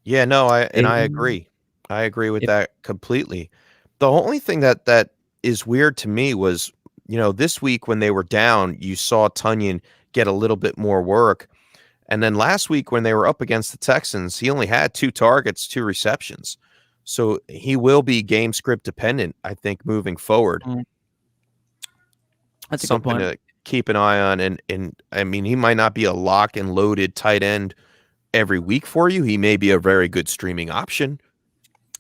Yeah, no, I agree. I agree with that completely. The only thing that is weird to me was, this week when they were down, you saw Tonyan get a little bit more work. And then last week when they were up against the Texans, he only had 2 targets, 2 receptions. So he will be game script dependent, I think, moving forward. That's something to keep an eye on. And I mean, he might not be a lock and loaded tight end every week for you. He may be a very good streaming option.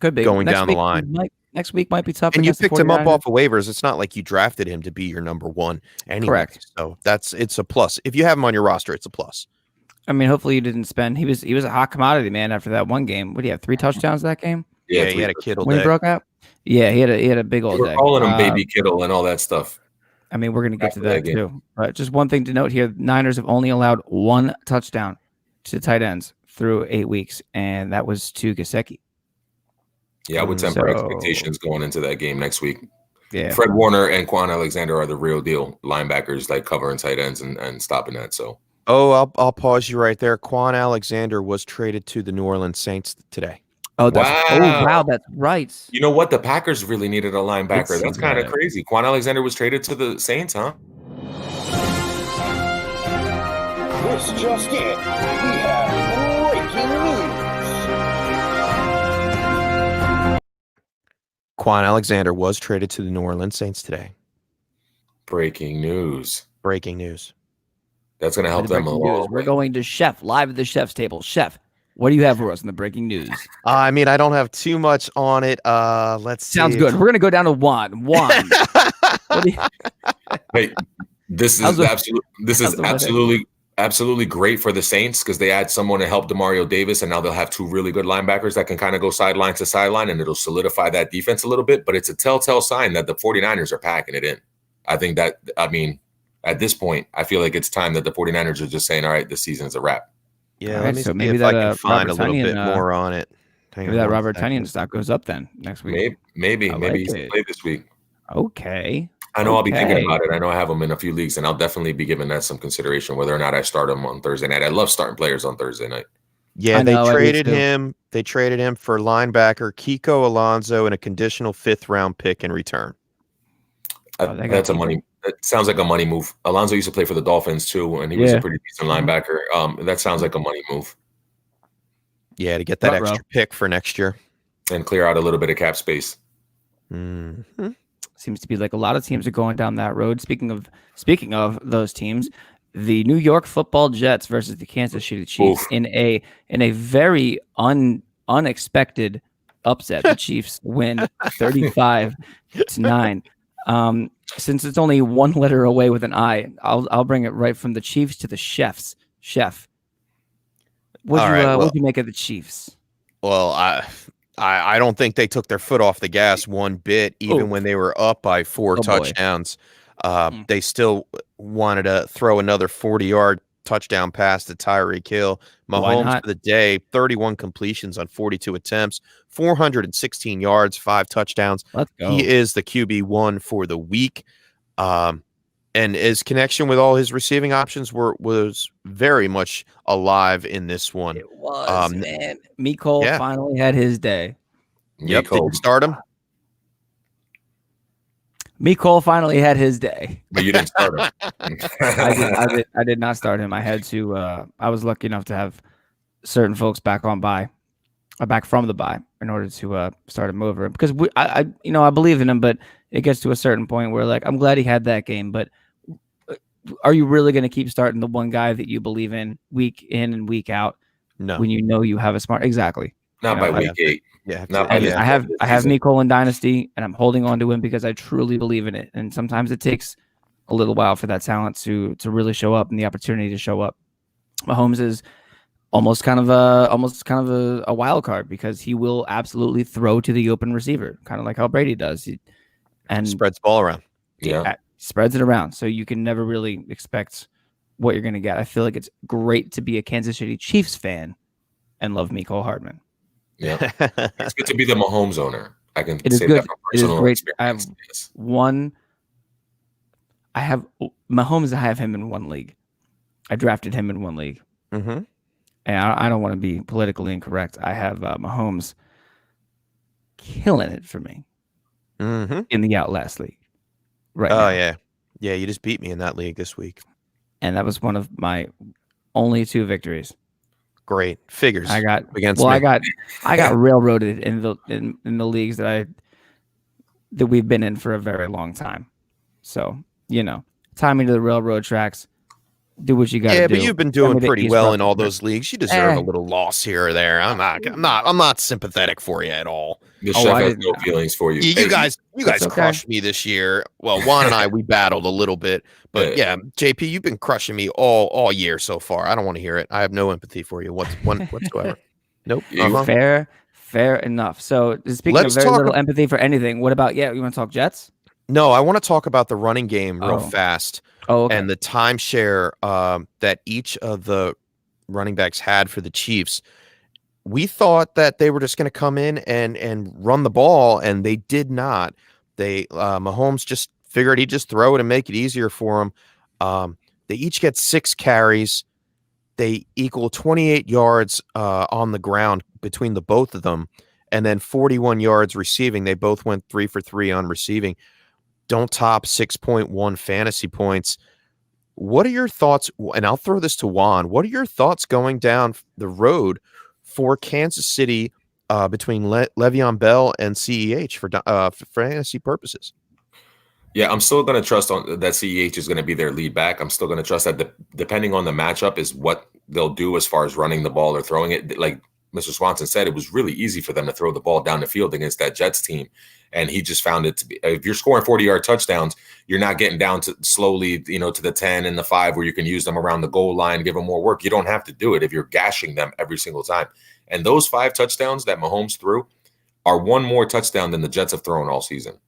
Could be going down the line. Next week might be tough. And you picked him up off of waivers. It's not like you drafted him to be your number 1 anyway. Correct. So it's a plus. If you have him on your roster, it's a plus. I mean, hopefully you didn't spend. He was a hot commodity, man. After that one game, what do you have? 3 touchdowns that game? Yeah, he had a Kittle when day. He broke out. Yeah, he had a big old day. We're calling him Baby Kittle and all that stuff. I mean, we're gonna get to that too. But just one thing to note here: Niners have only allowed 1 touchdown to tight ends through 8 weeks, and that was to Gesicki. Yeah, I would temper expectations going into that game next week. Yeah, Fred Warner and Quan Alexander are the real deal linebackers, like covering tight ends and stopping that. So, I'll pause you right there. Quan Alexander was traded to the New Orleans Saints today. Oh, wow, that's right. You know what? The Packers really needed a linebacker. That's kind of crazy. Quan Alexander was traded to the Saints, huh? This just in. We have breaking news. Quan Alexander was traded to the New Orleans Saints today. Breaking news. Breaking news. That's going to help them a lot. We're going to Chef, live at the Chef's table. Chef, what do you have for us in the breaking news? I mean, I don't have too much on it. Let's see. Sounds good. We're going to go down to one. Hey, this is absolutely absolutely great for the Saints because they add someone to help Demario Davis, and now they'll have two really good linebackers that can kind of go sideline to sideline, and it'll solidify that defense a little bit. But it's a telltale sign that the 49ers are packing it in. I think that, at this point, I feel like it's time that the 49ers are just saying, all right, this season is a wrap. Yeah, All let right, me so see maybe if I that, can find Robert a little Tonyan, bit more on it. Hang Maybe on that one Robert second. Tonyan stock goes up then next week. Maybe I like he's it. play this week. Okay. I know I'll be thinking Okay. about it. I know I have him in a few leagues, and I'll definitely be giving that some consideration, whether or not I start him on Thursday night. I love starting players on Thursday night. Yeah, I they know, I do traded too. him. They traded him for linebacker Kiko Alonso and a conditional 5th-round pick in return. Oh, they got That's a Kiko. money. It sounds like a money move. Alonso used to play for the Dolphins too, and he was a pretty decent linebacker. That sounds like a money move. Yeah, to get that Ruh-roh. extra pick for next year. And clear out a little bit of cap space. Mm-hmm. Seems to be like a lot of teams are going down that road. Speaking of those teams, the New York Football Jets versus the Kansas City Chiefs in a very unexpected upset. The Chiefs win 35-9. Since it's only one letter away with an I, I'll bring it right from the Chiefs to the Chefs. Chef, what'd you make of the Chiefs? Well, I don't think they took their foot off the gas one bit, even when they were up by 4 touchdowns. They still wanted to throw another 40-yard touchdown pass to Tyreek Hill. Mahomes for the day, 31 completions on 42 attempts, 416 yards, 5 touchdowns. Let's go. He is the QB1 for the week. And his connection with all his receiving options was very much alive in this one. It was, man. Mecole finally had his day. Yep. Did you start him? Mecole finally had his day. But you didn't start him. I did not start him. I had to. I was lucky enough to have certain folks back from the bye in order to start him over because I believe in him, but it gets to a certain point where like I'm glad he had that game, but are you really going to keep starting the one guy that you believe in week in and week out? No, when you know you have a smart exactly. Not by week 8. Yeah, I have Mecole in Dynasty, and I'm holding on to him because I truly believe in it. And sometimes it takes a little while for that talent to really show up and the opportunity to show up. Mahomes is almost kind of a wild card because he will absolutely throw to the open receiver, kind of like how Brady does, and spreads the ball around. Yeah, spreads it around, so you can never really expect what you're going to get. I feel like it's great to be a Kansas City Chiefs fan and love Mecole Hardman. Yeah, it's good to be the Mahomes owner. I can it is say good. that from It is personal great. experience. I have Mahomes. I have him in one league. I drafted him in one league. Mm-hmm. And I don't want to be politically incorrect. I have Mahomes killing it for me in the Outlast League. Right. Oh, now. Yeah. You just beat me in that league this week. And that was one of my only 2 victories. Great figures. I got against me. I got railroaded in the leagues that we've been in for a very long time. So, tie me to the railroad tracks. Do what you got to do. Yeah, but you've been doing pretty well in all those leagues. You deserve a little loss here or there. I'm not sympathetic for you at all. The chef has no feelings for you. You guys crushed me this year. Well, Juan and I, we battled a little bit, but yeah, JP, you've been crushing me all year so far. I don't want to hear it. I have no empathy for you whatsoever. Nope. Fair enough. So speaking of very little empathy for anything, what about you want to talk Jets? No, I want to talk about the running game real fast. Oh, okay. And the timeshare that each of the running backs had for the Chiefs. We thought that they were just going to come in and run the ball, and they did not. Mahomes just figured he'd just throw it and make it easier for them. They each get 6 carries. They equal 28 yards on the ground between the both of them, and then 41 yards receiving. They both went 3 for 3 on receiving. Don't top 6.1 fantasy points. What are your thoughts? And I'll throw this to Juan. What are your thoughts going down the road for Kansas City between Le'Veon Bell and CEH for fantasy purposes? Yeah, I'm still going to trust on that CEH is going to be their lead back. I'm still going to trust that depending on the matchup is what they'll do as far as running the ball or throwing it. Like Mr. Swanson said, it was really easy for them to throw the ball down the field against that Jets team. And he just found it to be, if you're scoring 40-yard touchdowns, you're not getting down to slowly, to the 10 and the 5 where you can use them around the goal line, give them more work. You don't have to do it if you're gashing them every single time. And those 5 touchdowns that Mahomes threw are one more touchdown than the Jets have thrown all season.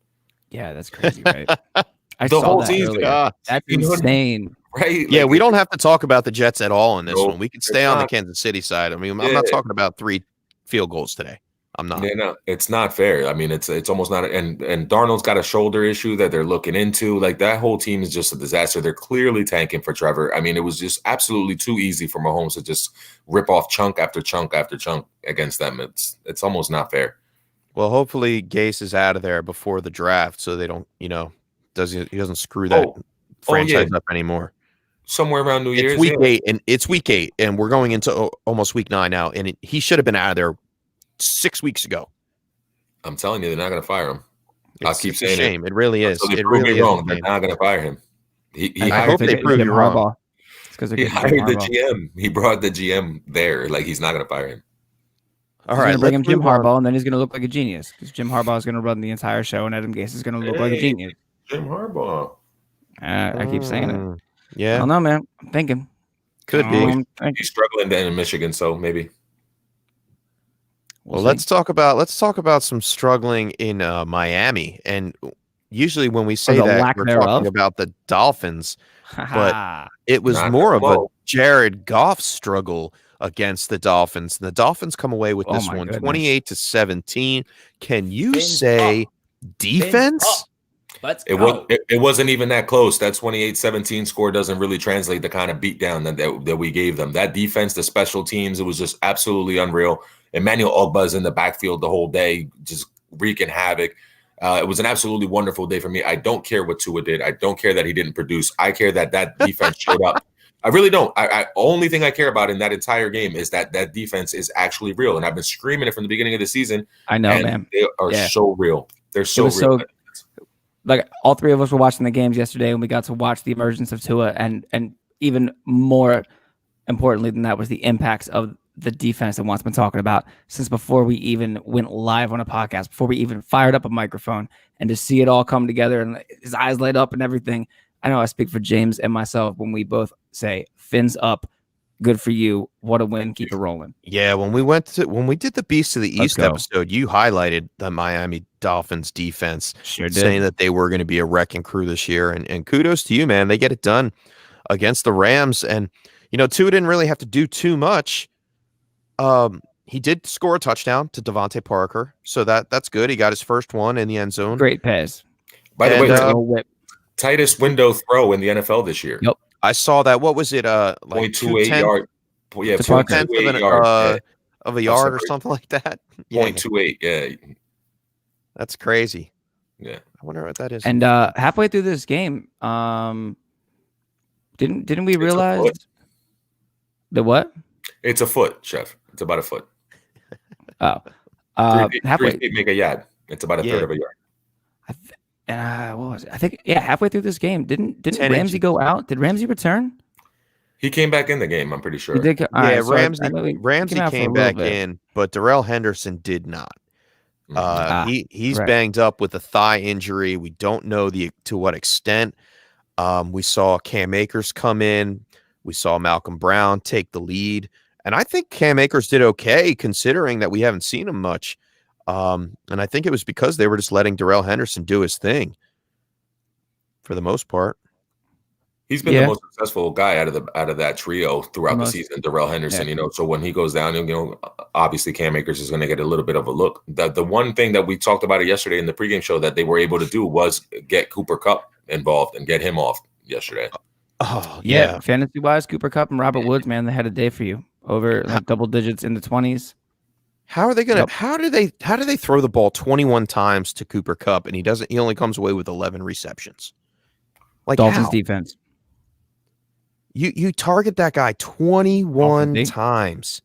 Yeah, that's crazy, right? I The saw whole that season. earlier. That's insane. Right? Yeah, we don't have to talk about the Jets at all in this one. We can stay on the not. Kansas City side. I mean, I'm not talking about 3 field goals today. I'm not. Yeah, no, it's not fair. I mean, it's almost not. And Darnold's got a shoulder issue that they're looking into. Like, that whole team is just a disaster. They're clearly tanking for Trevor. I mean, it was just absolutely too easy for Mahomes to just rip off chunk after chunk after chunk against them. It's almost not fair. Well, hopefully Gase is out of there before the draft, so they don't, he doesn't screw that franchise up anymore. Somewhere around New Year's. It's week 8, and it's week 8, and we're going into almost week 9 now, and he should have been out of there 6 weeks ago. I'm telling you, they're not going to fire him. I'll keep saying shame. It really is. It really is wrong. They're not going to fire him. I hope they prove you wrong. He hired the GM. He brought the GM there. Like, he's not going to fire him. All right, bring him Jim Harbaugh, and then he's going to look like a genius because Jim Harbaugh is going to run the entire show, and Adam Gase is going to look like a genius. Jim Harbaugh. I keep saying it. Yeah, I don't know, man. I'm thinking. Could be. He's struggling down in Michigan, so maybe. Well, let's talk about some struggling in Miami. And usually when we say that, we're talking about the Dolphins, but it was more of a Jared Goff struggle against the Dolphins. And the Dolphins come away with this one, 28-17. Can you say defense? Let's go. It wasn't even that close. That 28-17 score doesn't really translate the kind of beatdown that we gave them. That defense, the special teams, it was just absolutely unreal. Emmanuel Ogbah's in the backfield the whole day, just wreaking havoc. It was an absolutely wonderful day for me. I don't care what Tua did. I don't care that he didn't produce. I care that defense showed up. I really don't. I only thing I care about in that entire game is that defense is actually real. And I've been screaming it from the beginning of the season. I know, man. They are so real. They're so real. Like, all 3 of us were watching the games yesterday, and we got to watch the emergence of Tua, and even more importantly than that was the impacts of the defense that Juan's been talking about since before we even went live on a podcast, before we even fired up a microphone, and to see it all come together and his eyes light up and everything. I know I speak for James and myself when we both say, fins up, good for you, what a win, keep it rolling. Yeah, when we did the Beast of the East episode, you highlighted the Miami Dolphins defense, saying that they were going to be a wrecking crew this year, and kudos to you, man. They get it done against the Rams, and Tua didn't really have to do too much. He did score a touchdown to Devontae Parker, so that's good. He got his first one in the end zone. Great pass. By the way, tightest window throw in the NFL this year. Yep. I saw that. What was it? Like 0.28 yard. Yeah, 0.2 of a yard or something like that. 0.28. Yeah. That's crazy. Yeah. I wonder what that is. And halfway through this game, didn't we realize the what? It's a foot, Chef. It's about a foot. Oh. 3 feet make a yard. It's about a third of a yard. What was it? I think halfway through this game, didn't Ramsey go out? Did Ramsey return? He came back in the game, I'm pretty sure. He did, Ramsey came back in, but Darrell Henderson did not. He's banged up with a thigh injury. We don't know to what extent. We saw Cam Akers come in. We saw Malcolm Brown take the lead. And I think Cam Akers did okay considering that we haven't seen him much. And I think it was because they were just letting Darrell Henderson do his thing for the most part. He's been the most successful guy out of that trio throughout the season, Darrell Henderson, So when he goes down, obviously Cam Akers is going to get a little bit of a look. The one thing that we talked about yesterday in the pregame show that they were able to do was get Cooper Kupp involved and get him off yesterday. Oh, yeah. Fantasy-wise, Cooper Kupp and Robert Woods, man, they had a day for you. Over double digits in the 20s. How are they going to how do they throw the ball 21 times to Cooper Kupp and he only comes away with 11 receptions? Like, Dolphins defense. You target that guy 21 times.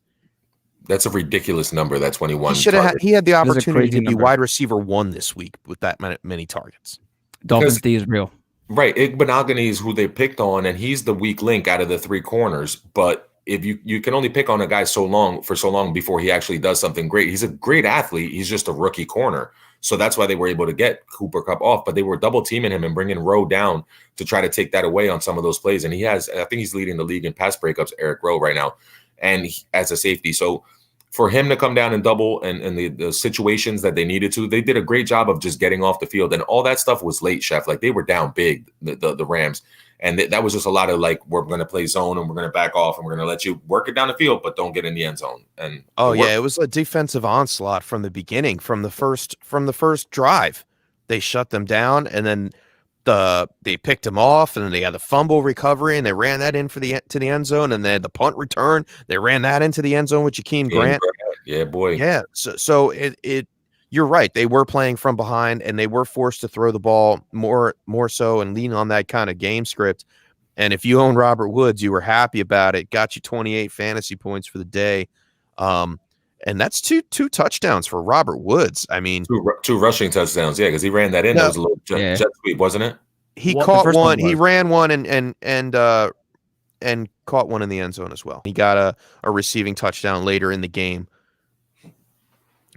That's a ridiculous number. That 21. He had the opportunity to be wide receiver 1 this week with that many targets. Dolphins D is real. Right. Igbenogany is who they picked on, and he's the weak link out of the 3 corners. But if you can only pick on a guy for so long before he actually does something great. He's a great athlete. He's just a rookie corner. So that's why they were able to get Cooper Kupp off, but they were double teaming him and bringing Rowe down to try to take that away on some of those plays. And I think he's leading the league in pass breakups, Eric Rowe, right now, and as a safety. So for him to come down and double and the situations that they needed to, they did a great job of just getting off the field. And all that stuff was late, Chef. Like, they were down big, the Rams. And that was just a lot of like, we're going to play zone and we're going to back off and we're going to let you work it down the field, but don't get in the end zone. And it was a defensive onslaught from the beginning, from the first drive. They shut them down, and then they picked them off, and then they had the fumble recovery, and they ran that in to the end zone, and then the punt return, they ran that into the end zone with Jakeem Grant. Yeah, boy. Yeah. So it you're right. They were playing from behind, and they were forced to throw the ball more so and lean on that kind of game script. And if you own Robert Woods, you were happy about it. Got you 28 fantasy points for the day. And that's two touchdowns for Robert Woods. I mean, two rushing touchdowns. Yeah, because he ran that in. That was a little jet sweep, wasn't it? He caught one. He ran one and caught one in the end zone as well. He got a receiving touchdown later in the game.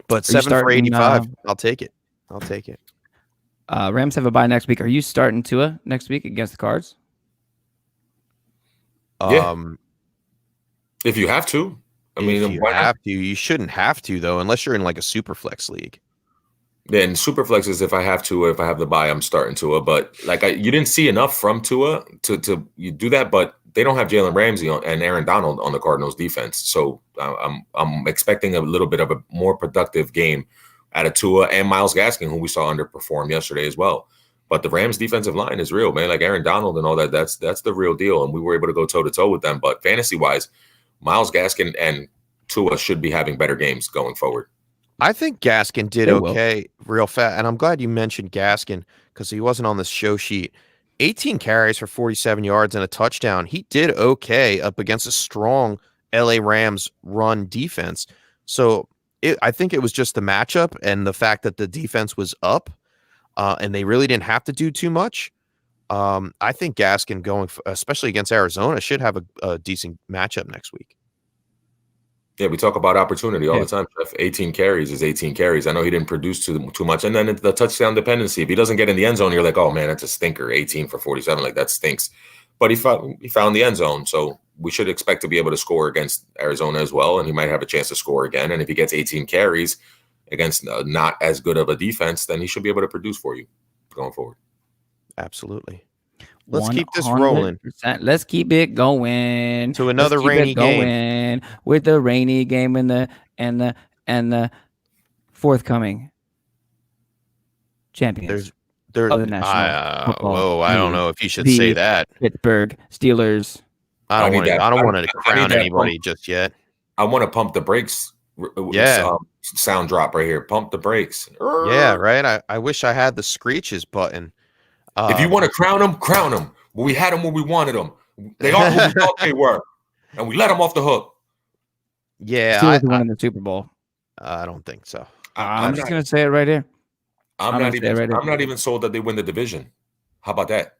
But 7 for 85. I'll take it. Rams have a bye next week. Are you starting Tua next week against the Cards? Yeah. If you have to. I mean, if you have to. You shouldn't have to, though, unless you're in like a super flex league. Then super flex is if I have to, if I have the bye, I'm starting Tua. But like you didn't see enough from Tua to you do that. But they don't have Jalen Ramsey and Aaron Donald on the Cardinals defense, so I'm expecting a little bit of a more productive game out of Tua and Myles Gaskin, who we saw underperform yesterday as well. But the Rams defensive line is real, man. Like Aaron Donald and all that. That's the real deal, and we were able to go toe to toe with them. But fantasy wise, Myles Gaskin and Tua should be having better games going forward. I think Gaskin did okay real fast, and I'm glad you mentioned Gaskin because he wasn't on the show sheet. 18 carries for 47 yards and a touchdown. He did okay up against a strong LA Rams run defense. So I think it was just the matchup and the fact that the defense was up and they really didn't have to do too much. I think Gaskin especially against Arizona, should have a decent matchup next week. Yeah, we talk about opportunity all the time, Jeff. 18 carries is 18 carries. I know he didn't produce too much. And then the touchdown dependency. If he doesn't get in the end zone, you're like, oh, man, that's a stinker. 18 for 47. Like, that stinks. But he found the end zone. So we should expect to be able to score against Arizona as well. And he might have a chance to score again. And if he gets 18 carries against not as good of a defense, then he should be able to produce for you going forward. Absolutely. Let's keep this rolling. Let's keep it going to another rainy game with the rainy game and the forthcoming champions. There's of the National Football I don't know if you should say that. Pittsburgh Steelers. I don't want to crown anybody just yet. I want to pump the brakes. Yeah. Sound drop right here. Pump the brakes. Yeah, right. I wish I had the screeches button. If you want to crown them, crown them. But we had them when we wanted them. They are who we thought they were, and we let them off the hook. Yeah, Steelers won the Super Bowl. I don't think so. I'm just gonna say it right here. I'm not even sold that they win the division. How about that?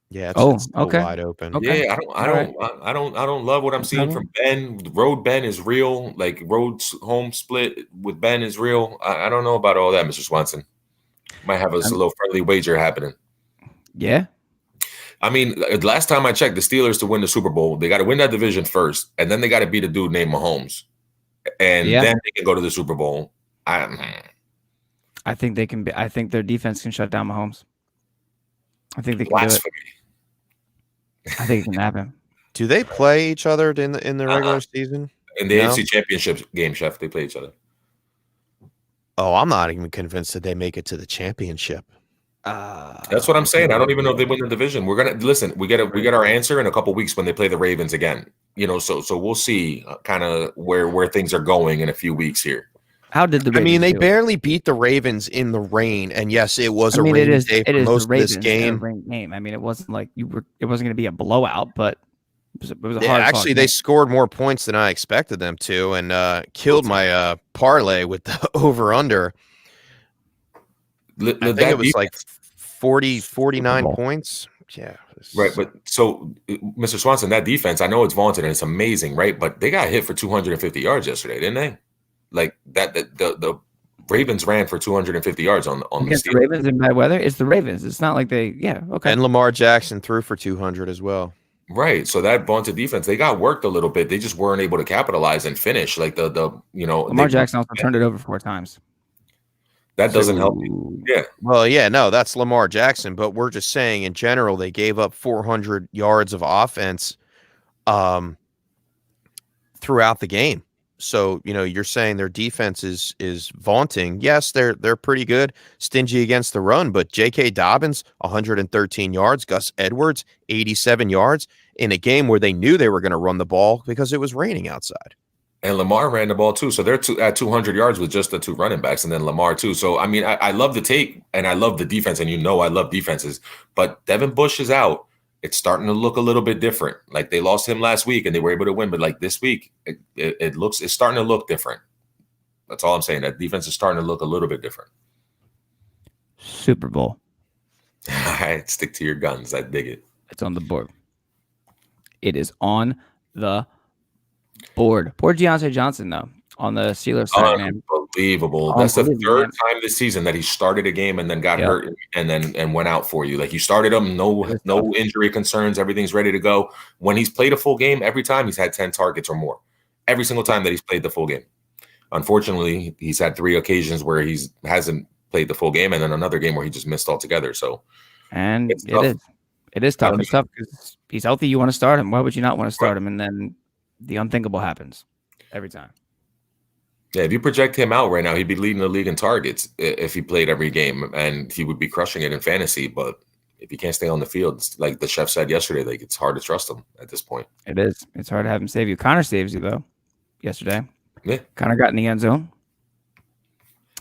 Yeah. It's okay. Wide open. Okay. Yeah, I don't love what I'm seeing from Ben. Road Ben is real. Like road home split with Ben is real. I don't know about all that, Mr. Swanson. Might have a little friendly wager happening. Yeah. I mean, last time I checked, the Steelers to win the Super Bowl, they got to win that division first, and then they got to beat a dude named Mahomes, and then they can go to the Super Bowl. I think they can. I think their defense can shut down Mahomes. I think they can do it. I think it can happen. Do they play each other in the regular season? In the AFC Championship game, Chef, they play each other. Oh, I'm not even convinced that they make it to the championship. That's what I'm saying. I don't even know if they win the division. We're gonna listen. We get our answer in a couple weeks when they play the Ravens again. So we'll see kind of where things are going in a few weeks here. How did the Ravens they barely beat the Ravens in the rain, and yes, it was a rainy day for most of this game. I mean, it wasn't like it wasn't going to be a blowout, but it was a hard. Actually, they scored more points than I expected them to, and killed my parlay with the over/under. I think it was like 49 points. Yeah, Right, but so Mr. Swanson, that defense, I know it's vaunted and it's amazing, right? But they got hit for 250 yards yesterday, didn't they? Like the Ravens ran for 250 yards on Against the the Ravens in bad weather. It's the Ravens. It's not like they. Yeah. Okay. And Lamar Jackson threw for 200 as well. Right. So that vaunted defense, they got worked a little bit. They just weren't able to capitalize and finish. Like Lamar Jackson also turned it over 4 times. That doesn't help you. Yeah. Well, yeah, no, that's Lamar Jackson, but we're just saying in general they gave up 400 yards of offense throughout the game. So, you're saying their defense is vaunting. Yes, they're pretty good, stingy against the run, but J.K. Dobbins 113 yards, Gus Edwards 87 yards in a game where they knew they were going to run the ball because it was raining outside. And Lamar ran the ball too. So they're at 200 yards with just the 2 running backs and then Lamar too. So, I mean, I love the take and I love the defense. And I love defenses. But Devin Bush is out. It's starting to look a little bit different. Like they lost him last week and they were able to win. But like this week, it's starting to look different. That's all I'm saying. That defense is starting to look a little bit different. Super Bowl. All right, stick to your guns. I dig it. It's on the board. It is on the board. Poor Deontay Johnson, though, on the Steelers side, man. Unbelievable. That's the third time this season that he started a game and then got hurt and went out for you. Like you started him, no injury concerns, everything's ready to go. When he's played a full game, every time he's had 10 targets or more. Every single time that he's played the full game. Unfortunately, he's had 3 occasions where he hasn't played the full game and then another game where he just missed altogether. So, and it is tough. It's tough because he's healthy. You want to start him. Why would you not want to start him? And then the unthinkable happens every time. Yeah, if you project him out right now, he'd be leading the league in targets if he played every game, and he would be crushing it in fantasy. But if he can't stay on the field, like the chef said yesterday, like it's hard to trust him at this point. It is. It's hard to have him save you. Connor saves you though. Yesterday, yeah, Connor got in the end zone.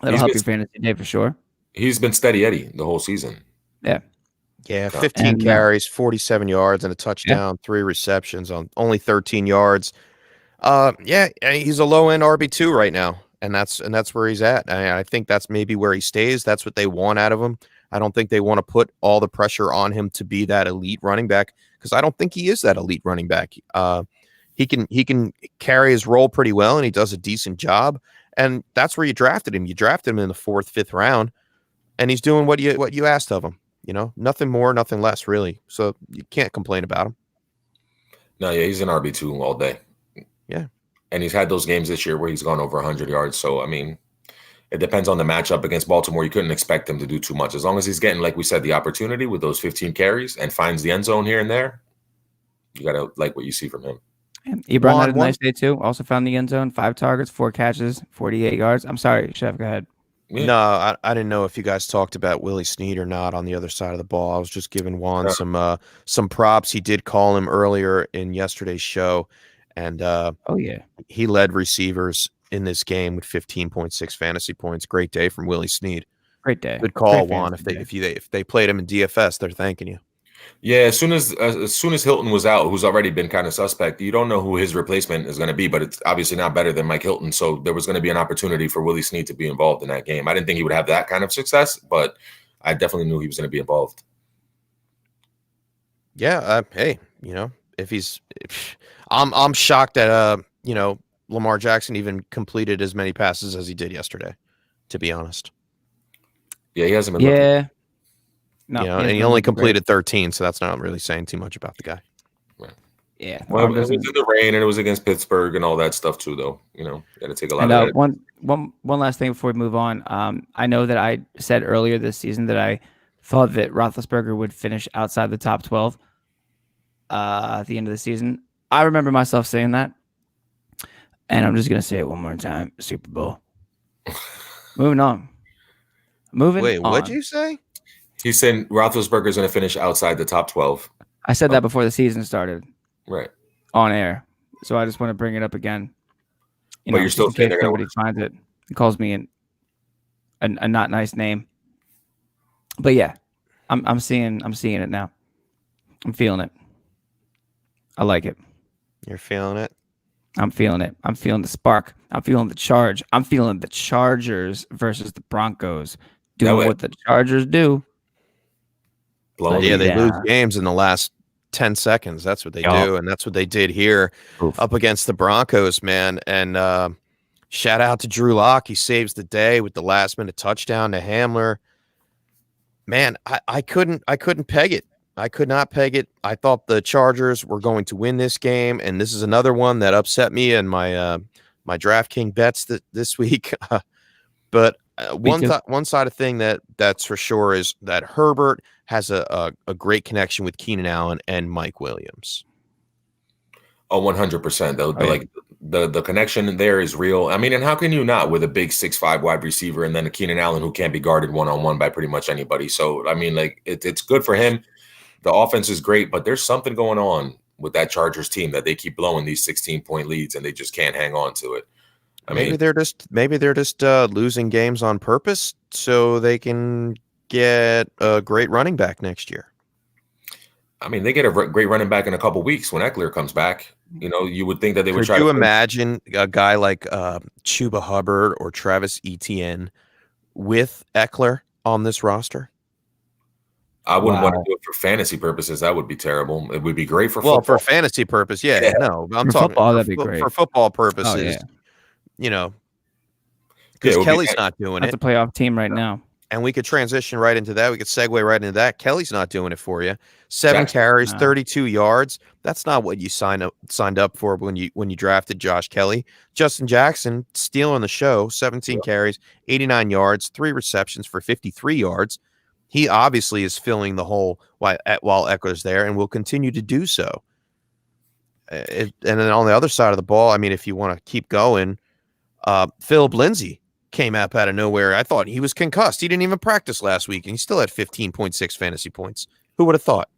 That'll help your fantasy day for sure. He's been steady Eddie the whole season. Yeah. Yeah, 15 carries, 47 yards, and a touchdown, 3 receptions on only 13 yards. Yeah, he's a low-end RB2 right now, and that's where he's at. I think that's maybe where he stays. That's what they want out of him. I don't think they want to put all the pressure on him to be that elite running back because I don't think he is that elite running back. He can carry his role pretty well, and he does a decent job. And that's where you drafted him. You drafted him in the 4th, 5th round, and he's doing what you asked of him. Nothing more, nothing less, really. So you can't complain about him. No, yeah, he's an RB2 all day. Yeah. And he's had those games this year where he's gone over 100 yards. So, I mean, it depends on the matchup against Baltimore. You couldn't expect him to do too much. As long as he's getting, like we said, the opportunity with those 15 carries and finds the end zone here and there, you got to like what you see from him. Ebron had a nice day, too. Also found the end zone, 5 targets, 4 catches, 48 yards. I'm sorry, Chef, go ahead. Yeah. No, I didn't know if you guys talked about Willie Snead or not on the other side of the ball. I was just giving Juan some props. He did call him earlier in yesterday's show, and he led receivers in this game with 15.6 fantasy points. Great day from Willie Snead. Great day. Good call, Juan. If they played him in DFS, they're thanking you. Yeah, as soon as Hilton was out, who's already been kind of suspect, you don't know who his replacement is going to be, but it's obviously not better than Mike Hilton. So there was going to be an opportunity for Willie Snead to be involved in that game. I didn't think he would have that kind of success, but I definitely knew he was going to be involved. Yeah, hey, I'm shocked that Lamar Jackson even completed as many passes as he did yesterday, to be honest. Yeah, he hasn't been looking. No, and he only completed 13, so that's not really saying too much about the guy. Right. Yeah. Well, it was in the rain, and it was against Pittsburgh and all that stuff too, though. Got to take a lot of that. One last thing before we move on. I know that I said earlier this season that I thought that Roethlisberger would finish outside the top 12 at the end of the season. I remember myself saying that, and I'm just going to say it one more time. Super Bowl. Moving on. Wait, what'd you say? He said Roethlisberger is going to finish outside the top 12. I said that before the season started. Right. On air. So I just want to bring it up again. But you're still saying somebody finds it. He calls me a not nice name. But yeah, I'm seeing it now. I'm feeling it. I like it. You're feeling it? I'm feeling it. I'm feeling the spark. I'm feeling the charge. I'm feeling the Chargers versus the Broncos doing what the Chargers do. Blowing Yeah, leads. they lose Yeah. games in the last 10 seconds. That's what they Yup. do, and that's what they did here Oof. up against the Broncos, man. And shout out to Drew Lock. He saves the day with the last-minute touchdown to Hamler. Man, I couldn't peg it. I could not peg it. I thought the Chargers were going to win this game, and this is another one that upset me in my my DraftKings bets this week. But too. one side of thing that's for sure is that Herbert has a great connection with Keenan Allen and Mike Williams. Oh, 100%. Oh, yeah. Like the connection there is real. I mean, and how can you not with a big 6'5" wide receiver and then a Keenan Allen who can't be guarded one-on-one by pretty much anybody? So I mean, like it's good for him. The offense is great, but there's something going on with that Chargers team that they keep blowing these 16-point leads and they just can't hang on to it. Maybe they're just losing games on purpose so they can get a great running back next year. I mean, they get a great running back in a couple weeks when Eckler comes back. You know, you would think that they would try Could you to imagine a guy like Chuba Hubbard or Travis Etienne with Eckler on this roster? I wouldn't want to Wow. do it for fantasy purposes. That would be terrible. It would be great for Well, football. for fantasy purpose, yeah. Yeah. No, I'm For talking football, for, that'd be great. for football purposes. Oh, yeah. You know, Yeah, because it would be- Kelly's not doing That's it. a playoff team right now. And we could transition right into that. We could segue right into that. Kelly's not doing it for you. 7 Jackson. carries, No. 32 yards. That's not what you signed up for when you drafted Josh Kelly. Justin Jackson stealing the show. 17 carries, 89 yards, 3 receptions for 53 yards. He obviously is filling the hole while Eckler's there, and will continue to do so. And then on the other side of the ball, I mean, if you want to keep going, Philip Lindsay came up out of nowhere. I thought he was concussed. He didn't even practice last week, and he still had 15.6 fantasy points. Who would have thought?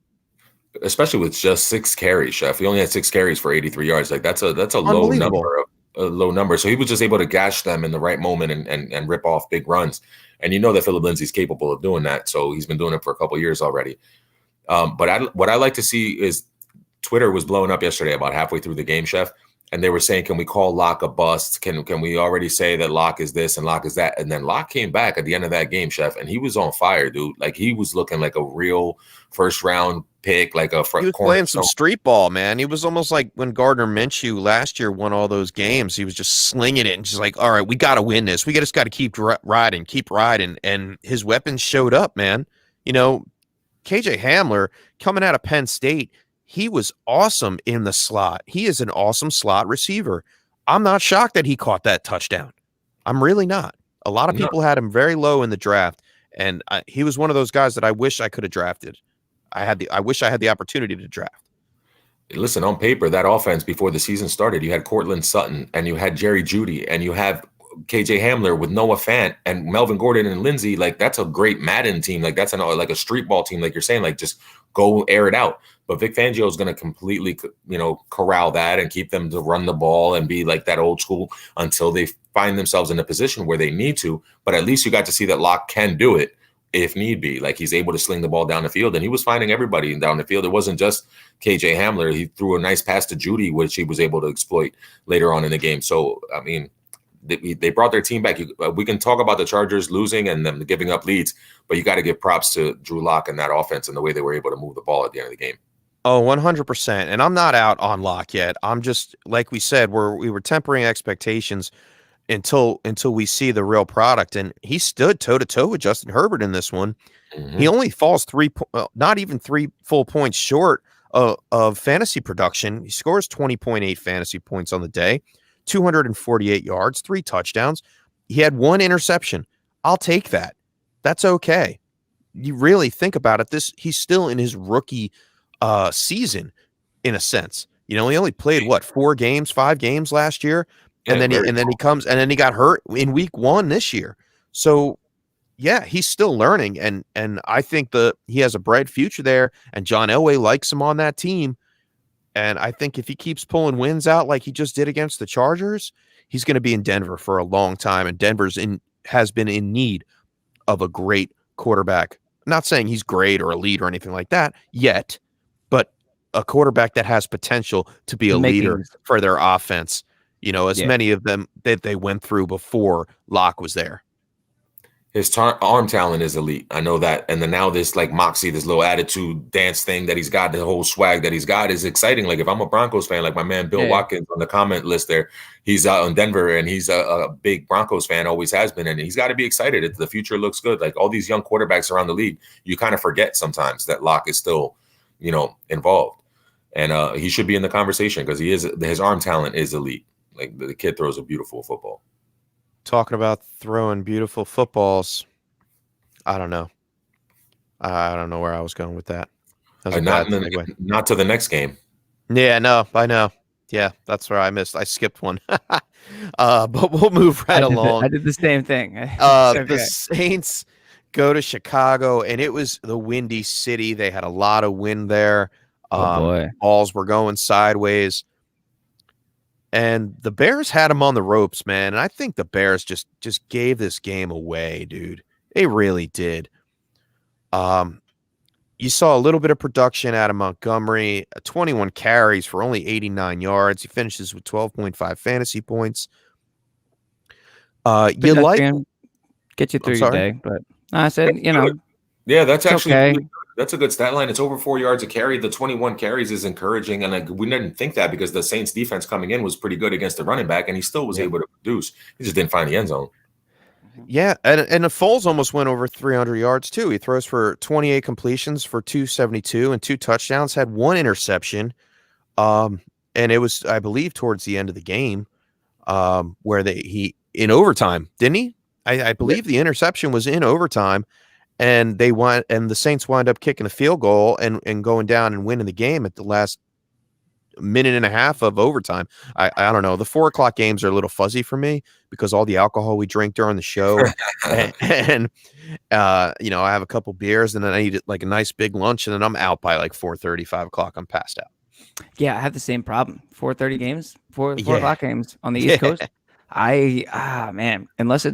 Especially with just 6 carries, Chef. He only had 6 carries for 83 yards. Like that's a low Unbelievable. number. A low number. So he was just able to gash them in the right moment and rip off big runs. And you know that Philip Lindsay's capable of doing that. So he's been doing it for a couple of years already. But what I like to see is Twitter was blowing up yesterday about halfway through the game, Chef. And they were saying, can we call Locke a bust? Can we already say that Locke is this and Locke is that? And then Locke came back at the end of that game, Chef, and he was on fire, dude. Like he was looking like a real first round pick, like a front He was corner. playing some street ball, man. He was almost like when Gardner Minshew last year won all those games. He was just slinging it and just like, all right, we got to win this. We just got to keep riding. And his weapons showed up, man. You know, KJ Hamler coming out of Penn State, he was awesome in the slot. He is an awesome slot receiver. I'm not shocked that he caught that touchdown. I'm really not. A lot of people had him very low in the draft, and he was one of those guys that I wish I could have drafted. I wish I had the opportunity to draft. Listen, on paper, that offense before the season started, you had Cortland Sutton and you had Jerry Jeudy and you have KJ Hamler with Noah Fant and Melvin Gordon and Lindsey. Like that's a great Madden team. Like that's like a street ball team. Like you're saying, like just go air it out. But Vic Fangio is going to completely, corral that and keep them to run the ball and be like that old school until they find themselves in a position where they need to. But at least you got to see that Locke can do it if need be. Like he's able to sling the ball down the field, and he was finding everybody down the field. It wasn't just KJ Hamler. He threw a nice pass to Jeudy, which he was able to exploit later on in the game. So, I mean, they brought their team back. We can talk about the Chargers losing and them giving up leads, but you got to give props to Drew Lock and that offense and the way they were able to move the ball at the end of the game. Oh, 100%. And I'm not out on Locke yet. I'm just, like we said, we were tempering expectations until we see the real product. And he stood toe-to-toe with Justin Herbert in this one. Mm-hmm. He only falls not even 3 full points short of fantasy production. He scores 20.8 fantasy points on the day, 248 yards, 3 touchdowns. He had 1 interception. I'll take that. That's okay. You really think about it, he's still in his rookie season in a sense. He only played 5 games last year. And then he got hurt in week 1 this year. So yeah, he's still learning, and I think he has a bright future there, and John Elway likes him on that team. And I think if he keeps pulling wins out like he just did against the Chargers, he's going to be in Denver for a long time, and has been in need of a great quarterback. I'm not saying he's great or elite or anything like that yet, but a quarterback that has potential to be a leader for their offense. Many of them that they went through before Locke was there. His arm talent is elite. I know that. And then now this like moxie, this little attitude dance thing that he's got, the whole swag that he's got is exciting. Like if I'm a Broncos fan, like my man Bill Watkins on the comment list there, he's out in Denver and he's a big Broncos fan, always has been. And he's got to be excited. The future looks good. Like all these young quarterbacks around the league, you kind of forget sometimes that Locke is still, involved. And he should be in the conversation because his arm talent is elite. Like the kid throws a beautiful football. Talking about throwing beautiful footballs, I don't know. I don't know where I was going with that. That was a bad segue. Not to the next game. Yeah, no, I know. Yeah, that's where I missed. I skipped one. But we'll move right along. I did the same thing. Okay. The Saints go to Chicago, and it was the Windy City. They had a lot of wind there. Oh boy, balls were going sideways. And the Bears had them on the ropes, man. And I think the Bears just gave this game away, dude. They really did. You saw a little bit of production out of Montgomery, 21 carries for only 89 yards. He finishes with 12.5 fantasy points. You like get you through your day, but I said, yeah, that's actually okay. Really good. That's a good stat line. It's over 4 yards a carry. The 21 carries is encouraging, and we didn't think that because the Saints defense coming in was pretty good against the running back, and he still was able to produce. He just didn't find the end zone. Yeah, and the Foles almost went over 300 yards too. He throws for 28 completions for 272 and 2 touchdowns. Had 1 interception, and it was, I believe, towards the end of the game, where he in overtime, didn't he? I believe the interception was in overtime, and the Saints wind up kicking a field goal and going down and winning the game at the last minute and a half of overtime. I don't know. The 4 o'clock games are a little fuzzy for me because all the alcohol we drink during the show, and I have a couple beers and then I eat like a nice big lunch and then I'm out by like 4:30, 5 o'clock. I'm passed out. Yeah, I have the same problem. 4:30 games, 4 o'clock games on the East Coast. Man, unless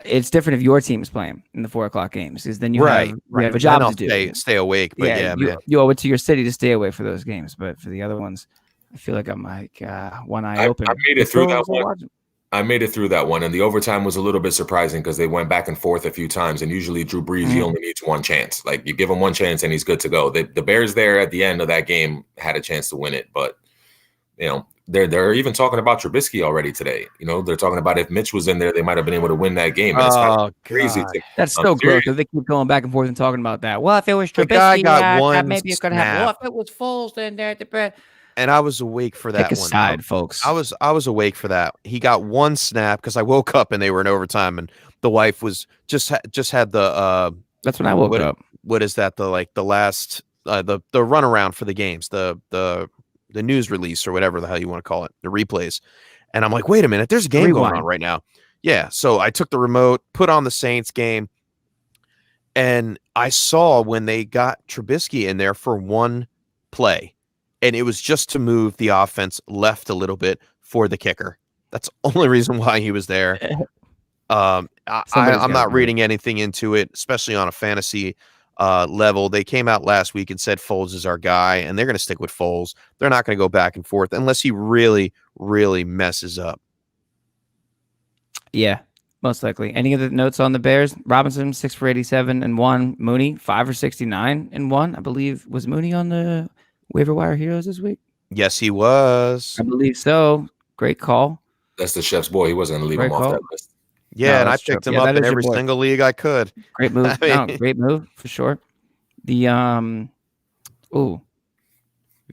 it's different if your team's playing in the 4 o'clock games, because then you have a job to do. Stay awake, but man. You owe it to your city to stay away for those games. But for the other ones, I feel like I'm like one eye open. I made it through that one. I made it through that one, and the overtime was a little bit surprising because they went back and forth a few times. And usually, Drew Brees, he only needs one chance. Like you give him one chance, and he's good to go. The Bears there at the end of that game had a chance to win it, but they're even talking about Trubisky already today. They're talking about if Mitch was in there, they might have been able to win that game. And it's kind of crazy. That's so gross. They keep going back and forth and talking about that. Well, if it was Trubisky, the guy got one maybe it could happen. Well, if it was Foles, then they're at the bread. And I was awake for that. Pick a side, folks. I was awake for that. He got one snap because I woke up and they were in overtime, and the wife was just had the. That's when I woke up. What is that? The last the runaround for the games, the news release or whatever the hell you want to call it, the replays. And I'm like, wait a minute, there's a game going on right now. Yeah. So I took the remote, put on the Saints game, and I saw when they got Trubisky in there for one play, and it was just to move the offense left a little bit for the kicker. That's the only reason why he was there. I'm not reading anything into it, especially on a fantasy level. They came out last week and said Foles is our guy, and they're going to stick with Foles. They're not going to go back and forth unless he really, really messes up. Yeah, most likely. Any other notes on the Bears? Robinson, 6 for 87 and 1. Mooney, 5 for 69 and 1. I believe, was Mooney on the waiver wire heroes this week? Yes, he was. I believe so. Great call. That's the chef's boy. He wasn't going to leave him off that list. Yeah, and I picked him up in every single league I could. Great move. Great move for sure. The we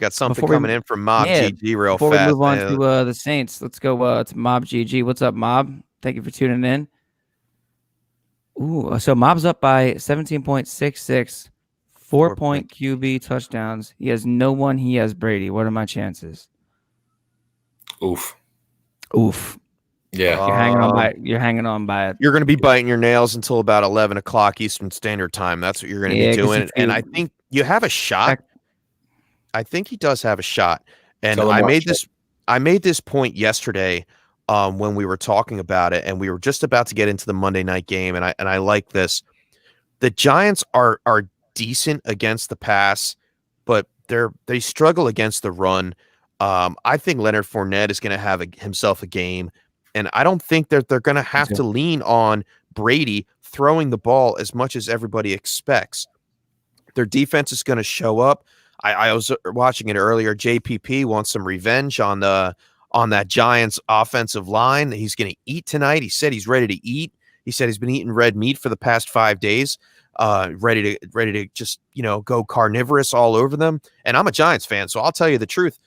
got something coming in from Mob GG real fast. Before we move on to the Saints, let's go to Mob GG. What's up, Mob? Thank you for tuning in. So Mob's up by 17.66, 4-point QB touchdowns. He has no one. He has Brady. What are my chances? Oof. Yeah, you're hanging on by it. You're going to be biting your nails until about 11 o'clock Eastern Standard Time. That's what you're going to be doing. And I think you have a shot. I think he does have a shot. And I made this point yesterday when we were talking about it, and we were just about to get into the Monday night game. And I like this. The Giants are decent against the pass, but they struggle against the run. I think Leonard Fournette is going to have himself a game. And I don't think that they're going to have to lean on Brady throwing the ball as much as everybody expects. Their defense is going to show up. I was watching it earlier. JPP wants some revenge on that Giants offensive line. He's going to eat tonight. He said he's ready to eat. He said he's been eating red meat for the past 5 days, ready to just go carnivorous all over them. And I'm a Giants fan, so I'll tell you the truth.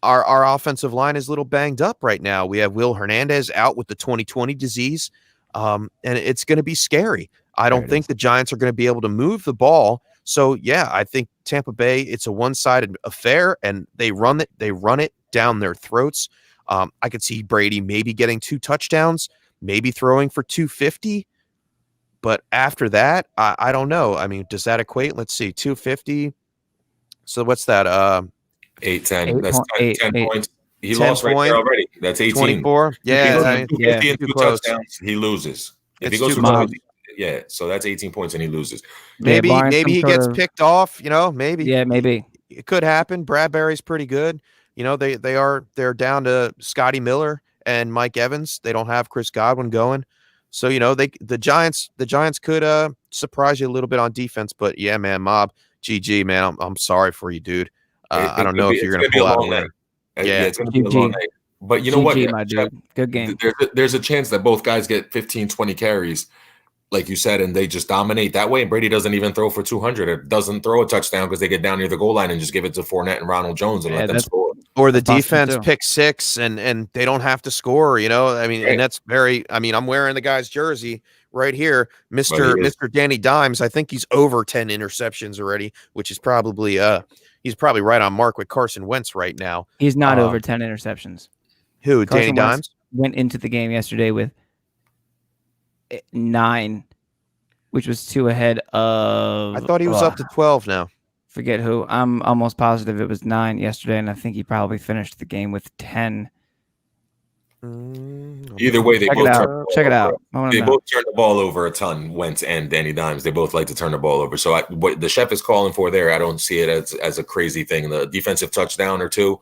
Our offensive line is a little banged up right now. We have Will Hernandez out with the 2020 disease, and it's going to be scary. I don't think the Giants are going to be able to move the ball. So, yeah, I think Tampa Bay, it's a one-sided affair, and they run it down their throats. I could see Brady maybe getting 2 touchdowns, maybe throwing for 250. But after that, I don't know. I mean, does that equate? Let's see, 250. So what's that? 8, 10. That's 10 points. He 10 lost right there already. That's 18. 24. Yeah. If he 2 touchdowns, he loses. If he goes to so that's 18 points and he loses. Maybe he gets picked off, maybe. Yeah, maybe. It could happen. Bradbury's pretty good. They're down to Scotty Miller and Mike Evans. They don't have Chris Godwin going. So, the Giants could surprise you a little bit on defense, but yeah, man, Mob, GG, man. I'm sorry for you, dude. I don't know if you're going to pull out a win. Yeah, it's going to be a long night. But you know what? My dude. Good game. There's a chance that both guys get 15, 20 carries, like you said, and they just dominate that way. And Brady doesn't even throw for 200. Or doesn't throw a touchdown because they get down near the goal line and just give it to Fournette and Ronald Jones and let them score. Or the defense picks 6 and they don't have to score, I mean, and that's I'm wearing the guy's jersey right here, Mr. Danny Dimes. I think he's over 10 interceptions already, which is probably he's probably right on mark with Carson Wentz right now. He's not over 10 interceptions. Who? Carson Danny Dimes went into the game yesterday with 9, which was 2 ahead of. I thought he was up to 12 now. Forget who. I'm almost positive it was 9 yesterday, and I think he probably finished the game with 10. Either way, they check it out. They both turn the ball over a ton. Wentz and Danny Dimes. They both like to turn the ball over. So what the chef is calling for there, I don't see it as a crazy thing. The defensive touchdown or 2,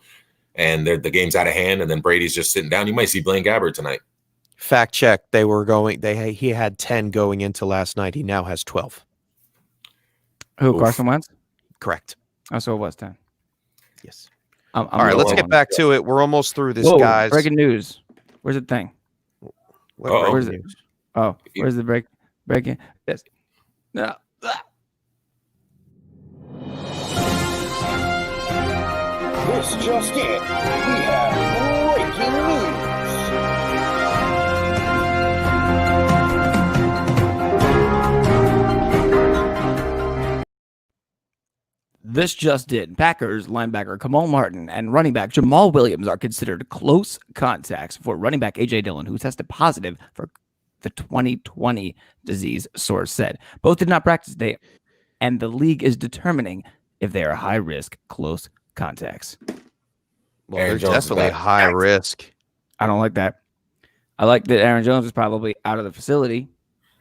and the game's out of hand, and then Brady's just sitting down. You might see Blaine Gabbert tonight. Fact check. He had 10 going into last night. He now has 12. Who? Carson Wentz? Correct. Oh, so it was 10. Yes. All right, let's get back to it. We're almost through this, guys. Breaking news. Where's the thing? Where's it? Oh, where's the breaking? Yes. No. This just in. We have breaking news. This just in. Packers linebacker Kamal Martin and running back Jamal Williams are considered close contacts for running back A.J. Dillon, who tested positive for the 2020 disease, source said. Both did not practice today, and the league is determining if they are high-risk close contacts. Well, they're definitely high risk. I don't like that. I like that Aaron Jones is probably out of the facility.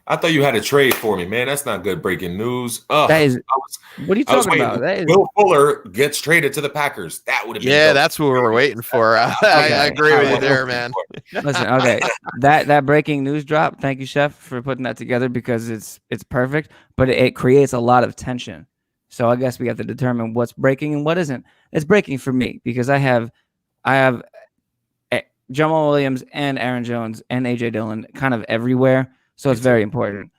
I thought you had a trade for me, man. That's not good breaking news. What are you talking about? Will Fuller gets traded to the Packers. That would have been dope. That's what we were waiting for. I agree with you there, man. Listen, okay. That breaking news drop, thank you, Chef, for putting that together because it's perfect, but it creates a lot of tension. So I guess we have to determine what's breaking and what isn't. It's breaking for me because I have Jamal Williams and Aaron Jones and A.J. Dillon kind of everywhere. So it's very important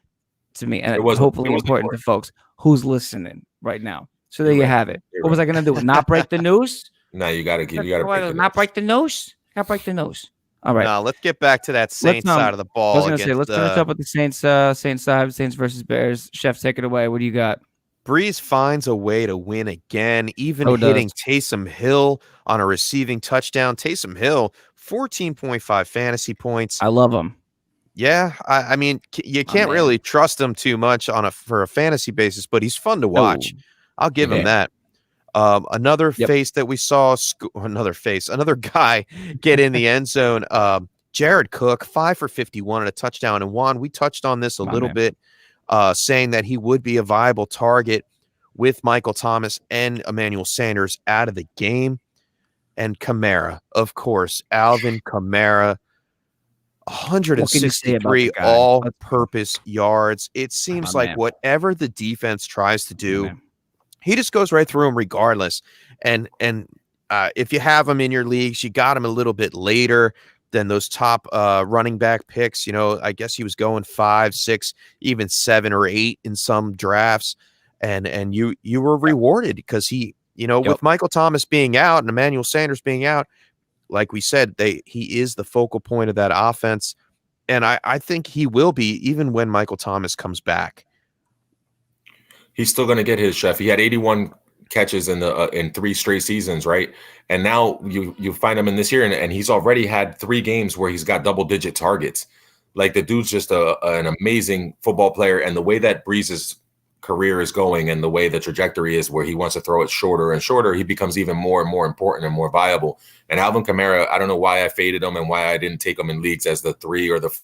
to me, and hopefully important to folks who's listening right now. So there you have it. What was I gonna do? Not break the news? No, you gotta break the news. Not break the news. All right. No, let's get back to that Saints side of the ball. I was gonna say, let's finish up with the Saints side. Saints versus Bears. Chef, take it away. What do you got? Breeze finds a way to win again, even hitting Taysom Hill on a receiving touchdown. Taysom Hill, 14.5 fantasy points. I love him. Yeah, I mean, you can't really trust him too much for a fantasy basis, but he's fun to watch. I'll give him that. Another face that we saw, another guy get in the end zone. Jared Cook, 5 for 51 and a touchdown. And Juan, we touched on this a little bit, saying that he would be a viable target with Michael Thomas and Emmanuel Sanders out of the game. And Kamara, of course, Alvin Kamara. What can you say about the 163 guy? all-purpose yards. It seems like man. whatever the defense tries to do, Man. he just goes right through them regardless. And if you have him in your leagues, you got him a little bit later than those top running back picks. You know, I guess he was going 5, 6, even 7 or 8 in some drafts. And you were rewarded because he, you know, with Michael Thomas being out and Emmanuel Sanders being out, like we said, he is the focal point of that offense. And I think he will be even when Michael Thomas comes back. He's still going to get his, Chef. He had 81 catches in 3 straight seasons, right? And now you find him in this year, and he's already had 3 games where he's got double-digit targets. Like, the dude's just an amazing football player, and the way that Breeze's career is going and the way the trajectory is where he wants to throw it shorter and shorter, he becomes even more and more important and more viable. And Alvin Kamara, I don't know why I faded him and why I didn't take him in leagues as the 3 or the.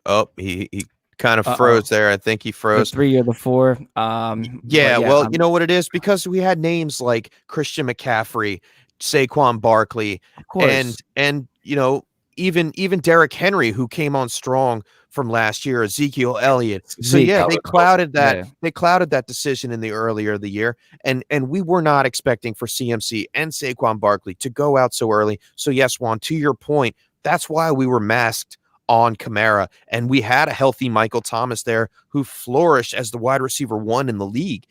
Oh, he kind of froze there. I think he froze. The 3 or the 4. Well, you know what it is? Because we had names like Christian McCaffrey, Saquon Barkley, of course. and you know, even Derrick Henry, who came on strong from last year, Ezekiel Elliott. So they clouded that. Yeah. They clouded that decision in the earlier of the year, and we were not expecting for CMC and Saquon Barkley to go out so early. So yes, Juan, to your point, that's why we were masked on Kamara, and we had a healthy Michael Thomas there who flourished as the wide receiver 1 in the league.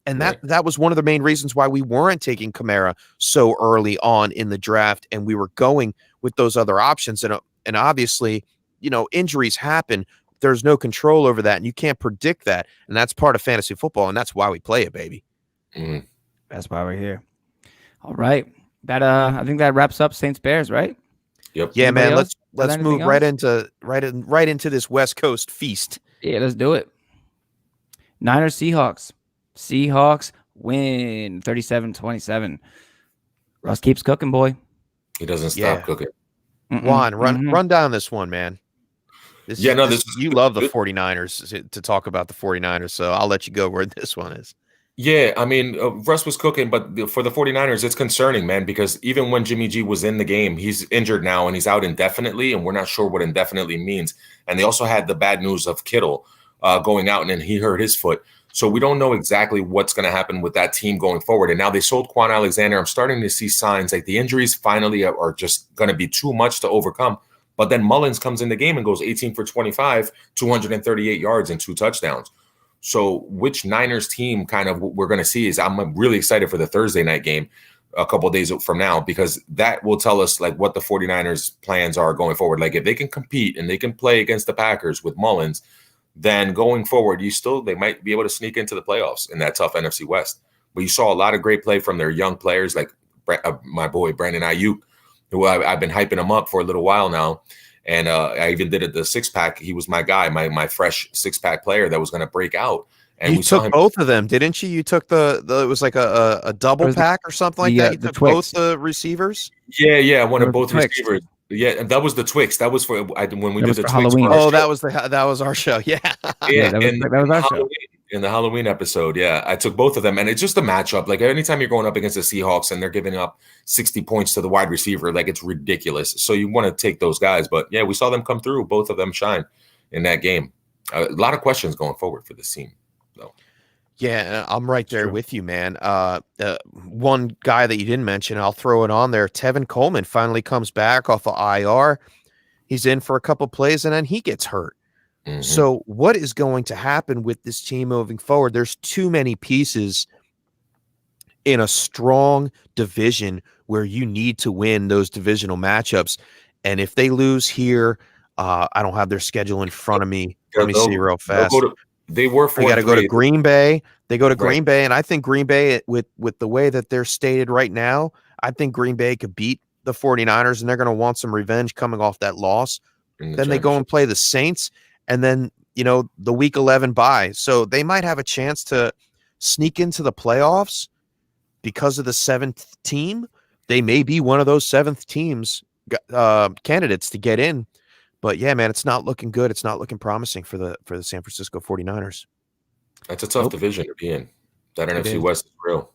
And that was one of the main reasons why we weren't taking Kamara so early on in the draft, and we were going with those other options. And obviously, you know, injuries happen. There's no control over that, and you can't predict that. And that's part of fantasy football, and that's why we play it, baby. Mm. That's why we're here. All right. That I think that wraps up Saints Bears, right? Yep. Yeah, man. Let's move right into this West Coast feast. Yeah, let's do it. Niners Seahawks. Seahawks win 37-27. Russ keeps cooking, boy. He doesn't stop cooking. Juan, run down this one, man. You love the 49ers to talk about the 49ers, so I'll let you go where this one is. Yeah, I mean, Russ was cooking, but for the 49ers, it's concerning, man, because even when Jimmy G was in the game, he's injured now and he's out indefinitely, and we're not sure what indefinitely means. And they also had the bad news of Kittle going out, and then he hurt his foot. So we don't know exactly what's going to happen with that team going forward. And now they sold Quan Alexander. I'm starting to see signs like the injuries finally are just going to be too much to overcome. But then Mullins comes in the game and goes 18 for 25, 238 yards and 2 touchdowns. So which Niners team kind of we're going to see is I'm really excited for the Thursday night game a couple of days from now, because that will tell us like what the 49ers plans are going forward. Like if they can compete and they can play against the Packers with Mullins, then going forward, they might be able to sneak into the playoffs in that tough NFC West. But you saw a lot of great play from their young players, like my boy Brandon Ayuk, who I've been hyping him up for a little while now. And I even did it the 6-pack. He was my guy, my fresh 6-pack player that was going to break out. And you took both of them, didn't you? You took it was like a double pack or something like that. You took both the receivers. Yeah, I wanted both receivers. Yeah, and that was the Twix. That was when we did the Twix Halloween. That was our show. Yeah, that was our show. In the Halloween episode, yeah, I took both of them, and it's just a matchup. Like anytime you're going up against the Seahawks and they're giving up 60 points to the wide receiver, like it's ridiculous. So you want to take those guys, but yeah, we saw them come through. Both of them shine in that game. A lot of questions going forward for this team, though. Yeah, I'm right there with you, man. One guy that you didn't mention, I'll throw it on there. Tevin Coleman finally comes back off of IR. He's in for a couple plays, and then he gets hurt. Mm-hmm. So what is going to happen with this team moving forward? There's too many pieces in a strong division where you need to win those divisional matchups. And if they lose here, I don't have their schedule in front of me. Let me see real fast. They got to go to Green Bay. They go to Green Bay, and I think Green Bay, with the way that they're stated right now, I think Green Bay could beat the 49ers, and they're going to want some revenge coming off that loss. Then they go and play the Saints, and then, the Week 11 bye. So they might have a chance to sneak into the playoffs because of the 7th team. They may be one of those 7th teams candidates to get in. But yeah, man, it's not looking good. It's not looking promising for the San Francisco 49ers. That's a tough division to be in. That NFC West is real.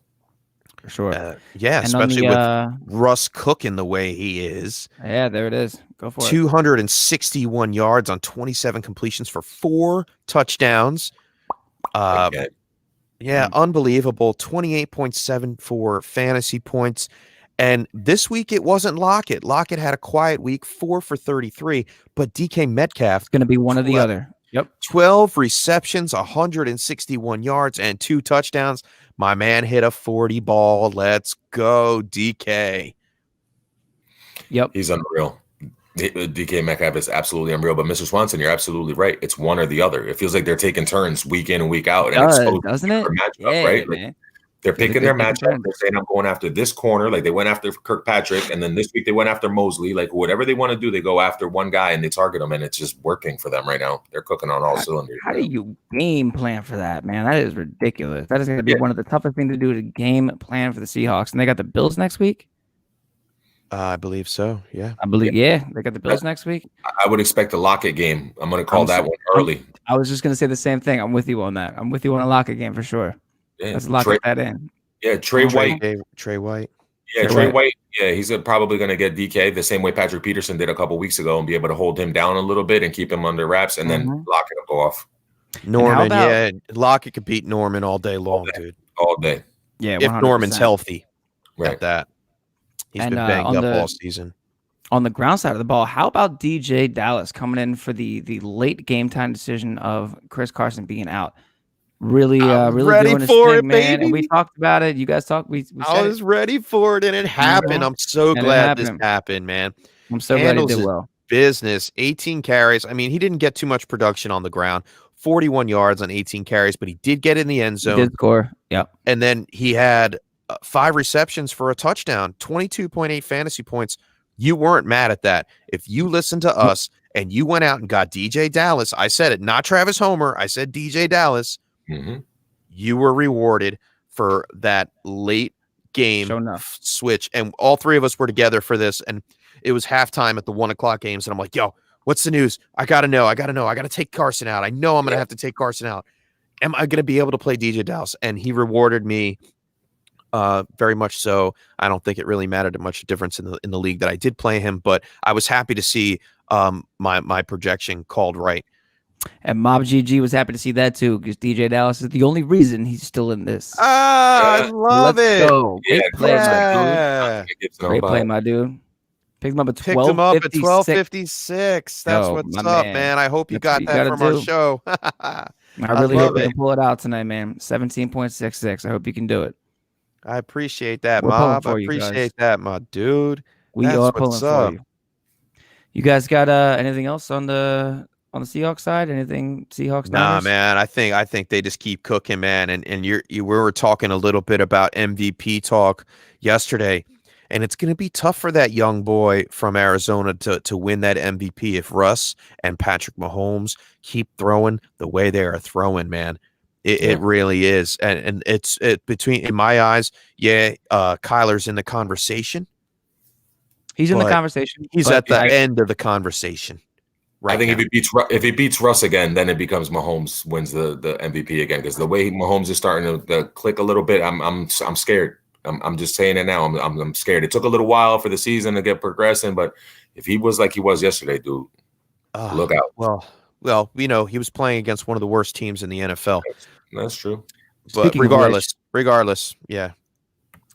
for sure. Yeah, And on especially the with Russ cooking the way he is. yeah, there it is. Go for it. 261 yards on 27 completions for 4 touchdowns. Okay. Yeah, unbelievable. 28.74 fantasy points. And this week it wasn't Lockett. Lockett had a quiet week, 4 for 33, but DK Metcalf It's going to be one or the other. Yep. 12 receptions, 161 yards, and 2 touchdowns. My man hit a 40 ball. Let's go, DK. Yep. He's unreal. DK Metcalf is absolutely unreal. But Mr. Swanson, you're absolutely right. It's one or the other. It feels like they're taking turns week in and week out. It does, doesn't it? Matchup, right? Like, they're picking their matchup. They're saying, I'm going after this corner. Like they went after Kirkpatrick. And then this week they went after Mosley. Like whatever they want to do, they go after one guy and they target him. And it's just working for them right now. They're cooking on all cylinders. How do you game plan for that, man? That is ridiculous. That is going to be one of the toughest things to do to game plan for the Seahawks. And they got the Bills next week? I believe so. Yeah. I believe, yeah. They got the Bills next week. I would expect a Lockett game. I'm going to call that one early. I was just going to say the same thing. I'm with you on that. I'm with you on a Lockett game for sure. Yeah. Let's lock that in. Yeah, Trey White. Trey White. Yeah, Trey White. Yeah, he's probably going to get DK the same way Patrick Peterson did a couple weeks ago and be able to hold him down a little bit and keep him under wraps and then Lockett will go off. Norman, yeah. Lockett could beat Norman all day long, dude. All day. Yeah, 100%. If Norman's healthy. Right. At that. He's been banged up all season. On the ground side of the ball, how about DJ Dallas coming in for the late game time decision of Chris Carson being out? Really ready doing his for thing, it, man. baby. And we talked about it. You guys talked. I was ready for it, and it happened. I'm so glad this happened, man. I'm so glad he did well. Business, 18 carries. I mean, he didn't get too much production on the ground. 41 yards on 18 carries, but he did get in the end zone. He did score. Yep. And then he had 5 receptions for a touchdown, 22.8 fantasy points. You weren't mad at that. If you listened to us and you went out and got DJ Dallas, I said it, not Travis Homer. I said DJ Dallas. You were rewarded for that late game switch. And all 3 of us were together for this. And it was halftime at the 1 o'clock games. And I'm like, yo, what's the news? I got to know. I got to take Carson out. I know I'm going to have to take Carson out. Am I going to be able to play DJ Dallas? And he rewarded me very much so. I don't think it really mattered much difference in the league that I did play him, but I was happy to see my projection called right. And Mob GG was happy to see that too, because DJ Dallas is the only reason he's still in this. I love it. Go. Great play, my dude. Great play, my dude. Picked him up at 12:56. That's what's up, man. I hope you got that from our show. I really hope you can pull it out tonight, man. 17.66. I hope you can do it. I appreciate that, Mob. I appreciate that, my dude. We are pulling for you. You guys got anything else on the Seahawks side? Anything Seahawks? Nah, man. I think they just keep cooking, man. And we were talking a little bit about MVP talk yesterday, and it's going to be tough for that young boy from Arizona to win that MVP if Russ and Patrick Mahomes keep throwing the way they are throwing, man. It really is, and it's between, in my eyes, Kyler's in the conversation. He's in the conversation. He's at the end of the conversation. Right. I think if he beats Russ again, then it becomes Mahomes wins the MVP again, because the way Mahomes is starting to click a little bit, I'm scared. I'm just saying it now. I'm scared. It took a little while for the season to get progressing, but if he was like he was yesterday, dude, look out. Well, he was playing against one of the worst teams in the NFL. That's true. But regardless, yeah.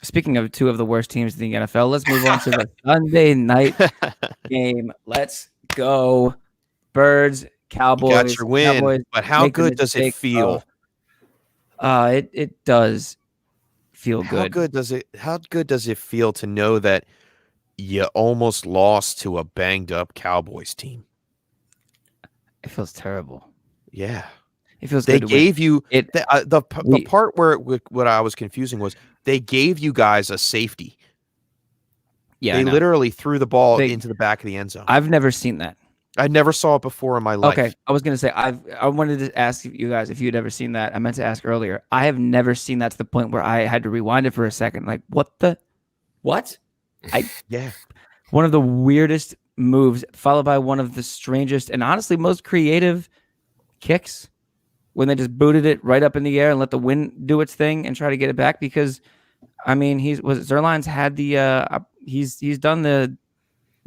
Speaking of 2 of the worst teams in the NFL, let's move on to the Sunday night game. Let's go. Birds, Cowboys. You got your win, Cowboys, but how good does it feel? It does feel good. How good does it feel to know that you almost lost to a banged up Cowboys team? It feels terrible. Yeah. It feels they good. Gave you the part where what I was confusing was they gave you guys a safety. Yeah, they literally threw the ball into the back of the end zone. I've never seen that. I never saw it before in my life. Okay, I was gonna say I wanted to ask you guys if you'd ever seen that. I meant to ask earlier. I have never seen that to the point where I had to rewind it for a second. Like, what? One of the weirdest moves, followed by one of the strangest and honestly most creative kicks, when they just booted it right up in the air and let the wind do its thing and try to get it back, because I mean, Zerline's had he's done the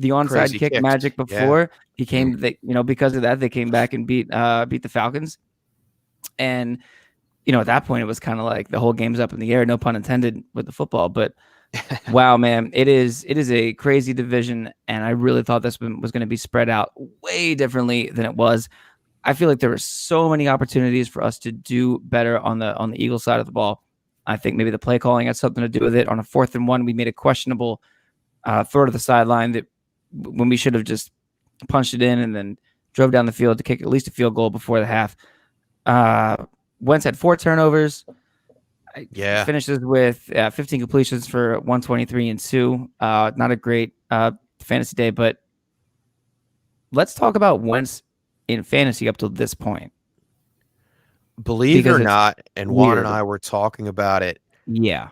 onside Crazy kick kicks. magic Yeah. before. He came, because of that, they came back and beat the Falcons. And at that point, it was kind of like the whole game's up in the air, no pun intended, with the football. But wow, man, it is a crazy division, and I really thought this one was going to be spread out way differently than it was. I feel like there were so many opportunities for us to do better on the Eagles side of the ball. I think maybe the play calling had something to do with it. On a 4th and 1, we made a questionable throw to the sideline that when we should have just punched it in and then drove down the field to kick at least a field goal before the half. Wentz had 4 turnovers. Yeah. Finishes with 15 completions for 123 and 2. Not a great fantasy day, but let's talk about Wentz in fantasy up to this point. Believe it or not, and Juan and I were talking about it. Yeah.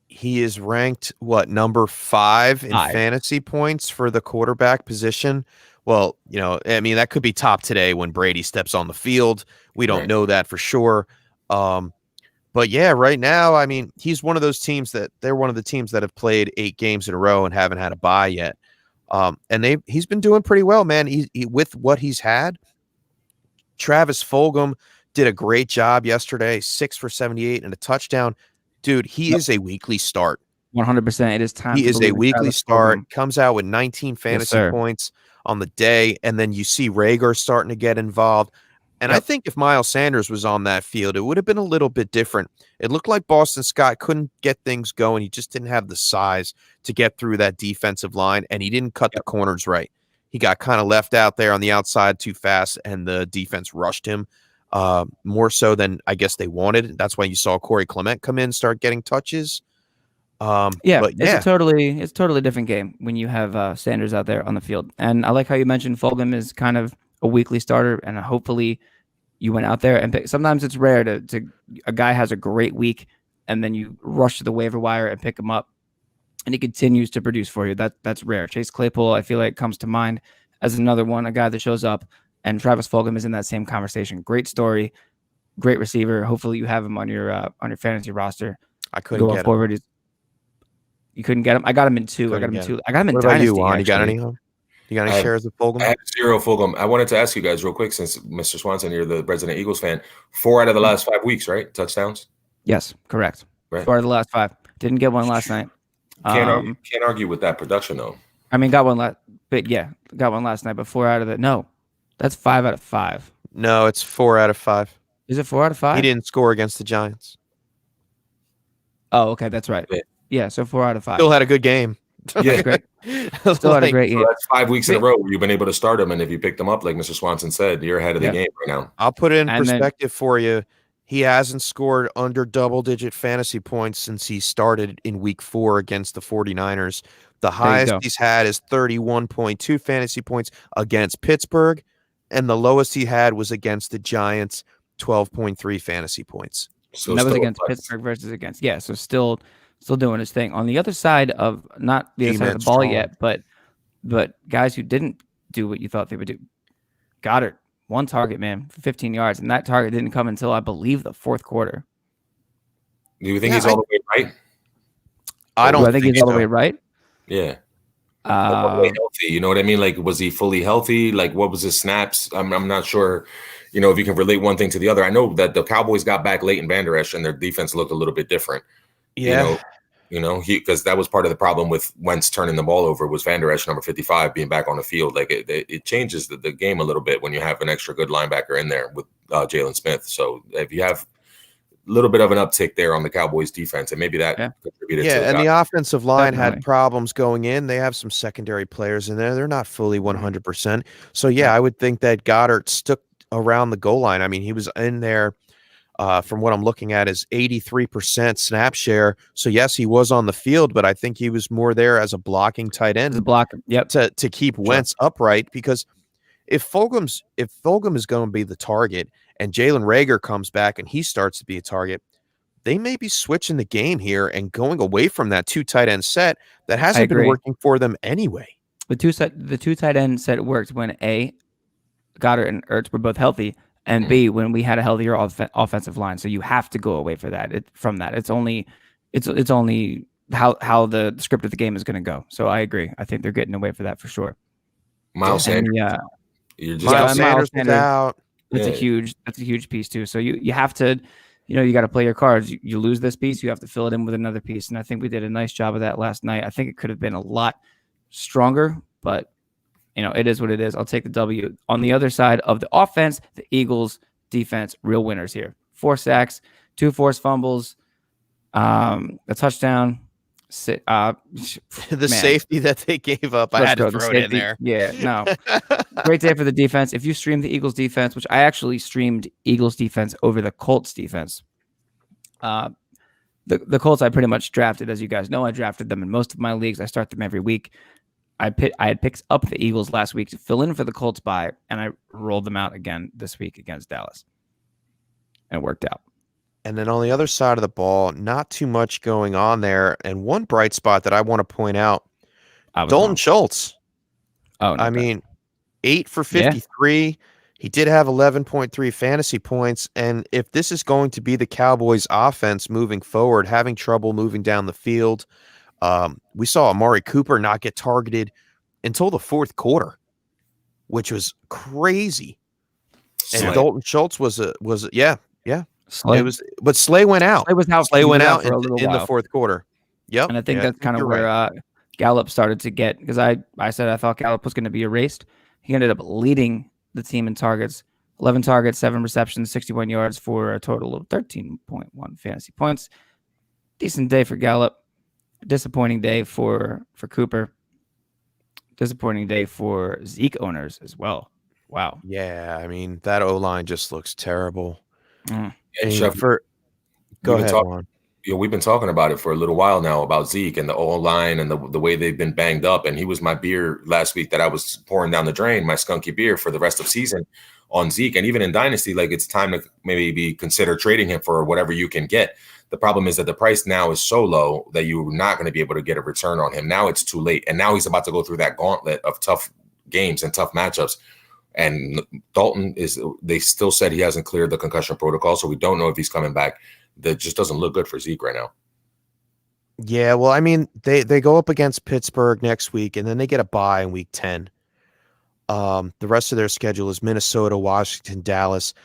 He is ranked, number 5 in fantasy points for the quarterback position. Well, I mean, that could be top today when Brady steps on the field. We don't know that for sure. But yeah, right now, I mean, he's one of those teams they're one of the teams that have played 8 games in a row and haven't had a bye yet. And he's been doing pretty well, man. He with what he's had. Travis Fulgham did a great job yesterday, 6 for 78 and a touchdown. Dude, he is a weekly start. 100%. It is time. He is a weekly start. Comes out with 19 fantasy points on the day, and then you see Rager starting to get involved. And I think if Miles Sanders was on that field, it would have been a little bit different. It looked like Boston Scott couldn't get things going. He just didn't have the size to get through that defensive line, and he didn't cut the corners right. He got kind of left out there on the outside too fast, and the defense rushed him more so than I guess they wanted. That's why you saw Corey Clement come in, start getting touches. It's a totally different game when you have Sanders out there on the field. And I like how you mentioned Fulgham is kind of a weekly starter, and hopefully you went out there and pick. Sometimes it's rare to a guy has a great week and then you rush to the waiver wire and pick him up and he continues to produce for you. That's rare. Chase Claypool, I feel like, comes to mind as another one, a guy that shows up, and Travis Fulgham is in that same conversation. Great story, great receiver. Hopefully you have him on your fantasy roster. I couldn't get him. You couldn't get him. I got him in 2. I got him in 2. I got him in what Dynasty. About you, Juan? You got any? You got any shares of Fulgham? I have 0 Fulgham. I wanted to ask you guys real quick, since Mr. Swanson, you're the resident Eagles fan. 4 out of the last 5 weeks, right? Touchdowns? Yes, correct. Right. 4 out of the last 5. Didn't get one last night. Can't argue with that production, though. I mean, got one last night, but 4 out of the... No, that's 5 out of 5. No, it's 4 out of 5. Is it 4 out of 5? He didn't score against the Giants. Oh, okay, that's right. Yeah, so 4 out of 5. Still had a good game. Yeah, great. Still had a great game. So that's 5 weeks in a row where you've been able to start him, and if you pick them up, like Mr. Swanson said, you're ahead of the game right now. I'll put it in perspective for you. He hasn't scored under double-digit fantasy points since he started in Week 4 against the 49ers. The highest he's had is 31.2 fantasy points against Pittsburgh, and the lowest he had was against the Giants, 12.3 fantasy points. So that was against Pittsburgh versus against. Yeah, so still doing his thing. On the other side of, not the other side of the ball yet, but guys who didn't do what you thought they would do. Goddard, 1 target, man, for 15 yards, and that target didn't come until, I believe, the 4th quarter. Do you think he's all the way right? I don't think he's all the way right. Yeah. Healthy, you know what I mean? Like, was he fully healthy? Like, what was his snaps? I'm not sure, if you can relate one thing to the other. I know that the Cowboys got back late in Van Der Esch, and their defense looked a little bit different. Yeah. Because that was part of the problem with Wentz turning the ball over, was Van Der Esch, number 55, being back on the field. Like, it changes the game a little bit when you have an extra good linebacker in there with Jalen Smith. So if you have a little bit of an uptick there on the Cowboys defense, and maybe that contributed to it. Yeah, and the offensive line had problems going in. They have some secondary players in there. They're not fully 100%. So, I would think that Goddard stuck around the goal line. I mean, he was in there. From what I'm looking at, is 83% snap share. So yes, he was on the field, but I think he was more there as a blocking tight end. As a blocker, to keep Wentz upright. Because if Fulgham is going to be the target, and Jalen Reagor comes back and he starts to be a target, they may be switching the game here and going away from that 2 tight end set that hasn't been working for them anyway. The two tight end set worked when Goddard and Ertz were both healthy. And B, when we had a healthier offensive line. So you have to go away from that. It's only it's only how the script of the game is going to go. So I agree. I think they're getting away for that for sure. Miles And Sanders. yeah, You're just Miles and Miles Sanders is Sanders, out. that's a huge piece too. So you have to, you got to play your cards. You lose this piece, you have to fill it in with another piece. And I think we did a nice job of that last night. I think it could have been a lot stronger, but it is what it is. I'll take the W. On the other side of the offense, the Eagles defense, real winners here. 4 sacks, 2 forced fumbles, a touchdown. The safety that they gave up, I had to throw it in there. Yeah, no. Great day for the defense. If you stream the Eagles defense, which I actually streamed Eagles defense over the Colts defense, the Colts I pretty much drafted. As you guys know, I drafted them in most of my leagues. I start them every week. I had picked up the Eagles last week to fill in for the Colts bye, and I rolled them out again this week against Dallas. And it worked out. And then on the other side of the ball, not too much going on there. And one bright spot that I want to point out, Dalton Schultz. Oh, no, I mean, 8 for 53. Yeah. He did have 11.3 fantasy points. And if this is going to be the Cowboys offense moving forward, having trouble moving down the field, we saw Amari Cooper not get targeted until the 4th quarter, which was crazy. Slay. And Dalton Schultz was yeah. Slay. But Slay went out. Slay went out in the 4th quarter. Yep. And I think that's kind of where Gallup started to get, because I said I thought Gallup was going to be erased. He ended up leading the team in targets, 11 targets, 7 receptions, 61 yards for a total of 13.1 fantasy points. Decent day for Gallup. Disappointing day for Cooper. Disappointing day for Zeke owners as well. Wow. Yeah, I mean, that O-line just looks terrible. And Chef, go ahead, Juan. We've been talking about it for a little while now about Zeke and the O-line and the way they've been banged up. And he was my beer last week that I was pouring down the drain, my skunky beer for the rest of season on Zeke. And even in Dynasty, like, it's time to maybe consider trading him for whatever you can get. The problem is that the price now is so low that you're not going to be able to get a return on him. Now it's too late. And now he's about to go through that gauntlet of tough games and tough matchups. And Dalton they still said he hasn't cleared the concussion protocol, so we don't know if he's coming back. That just doesn't look good for Zeke right now. Yeah, well, I mean, they go up against Pittsburgh next week, and then they get a bye in week 10. The rest of their schedule is Minnesota, Washington, Dallas,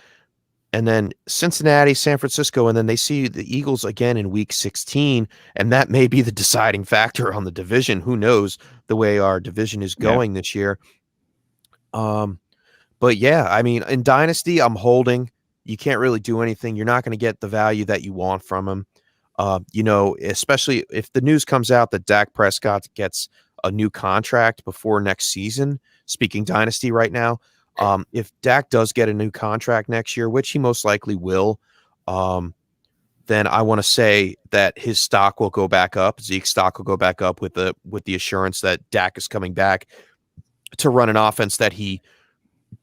and then Cincinnati, San Francisco, and then they see the Eagles again in week 16, and that may be the deciding factor on the division. Who knows the way our division is going this year. But yeah, I mean, in Dynasty, I'm holding. You can't really do anything. You're not going to get the value that you want from him. Especially if the news comes out that Dak Prescott gets a new contract before next season, speaking Dynasty right now, if Dak does get a new contract next year, which he most likely will, then I want to say that his stock will go back up. Zeke's stock will go back up with the assurance that Dak is coming back to run an offense that he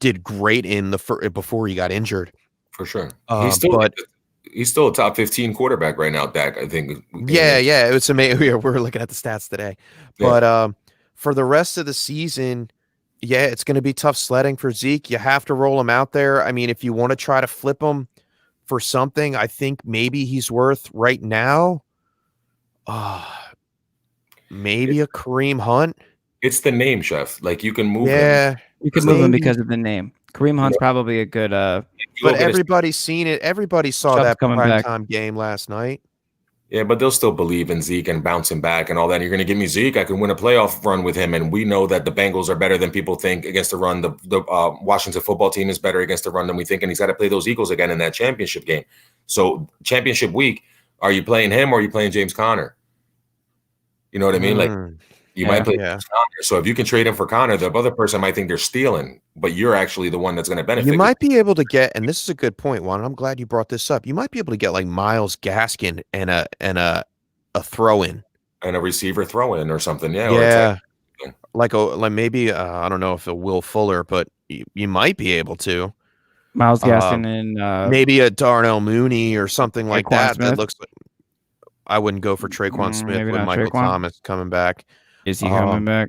did great in before he got injured. For sure. He's still a top 15 quarterback right now, Dak, I think. Yeah. It's amazing. We're looking at the stats today. Yeah. But for the rest of the season, yeah, it's going to be tough sledding for Zeke. You have to roll him out there. I mean, if you want to try to flip him for something, I think maybe he's worth right now maybe a Kareem Hunt. It's the name, Chef. Like, you can move him. Yeah. You can move him because of the name. Kareem Hunt's probably a good but everybody's seen it. Everybody saw that primetime game last night. Yeah, but they'll still believe in Zeke and bouncing back and all that. You're going to give me Zeke, I can win a playoff run with him. And we know that the Bengals are better than people think against the run. The Washington football team is better against the run than we think. And he's got to play those Eagles again in that championship game. So championship week, are you playing him or are you playing James Conner? You know what I mean? Like, you might play Conner. So if you can trade him for Conner, the other person might think they're stealing, but you're actually the one that's going to benefit. You might be able to get, and this is a good point, Juan. I'm glad you brought this up. You might be able to get like Myles Gaskin and a throw-in. And a receiver throw-in or something. Yeah. Yeah. Like maybe, I don't know if a Will Fuller, but you might be able to. Myles Gaskin and maybe a Darnell Mooney or something like that. Smith. That looks like I wouldn't go for Traquan Smith with Michael Thomas coming back. Is he coming back?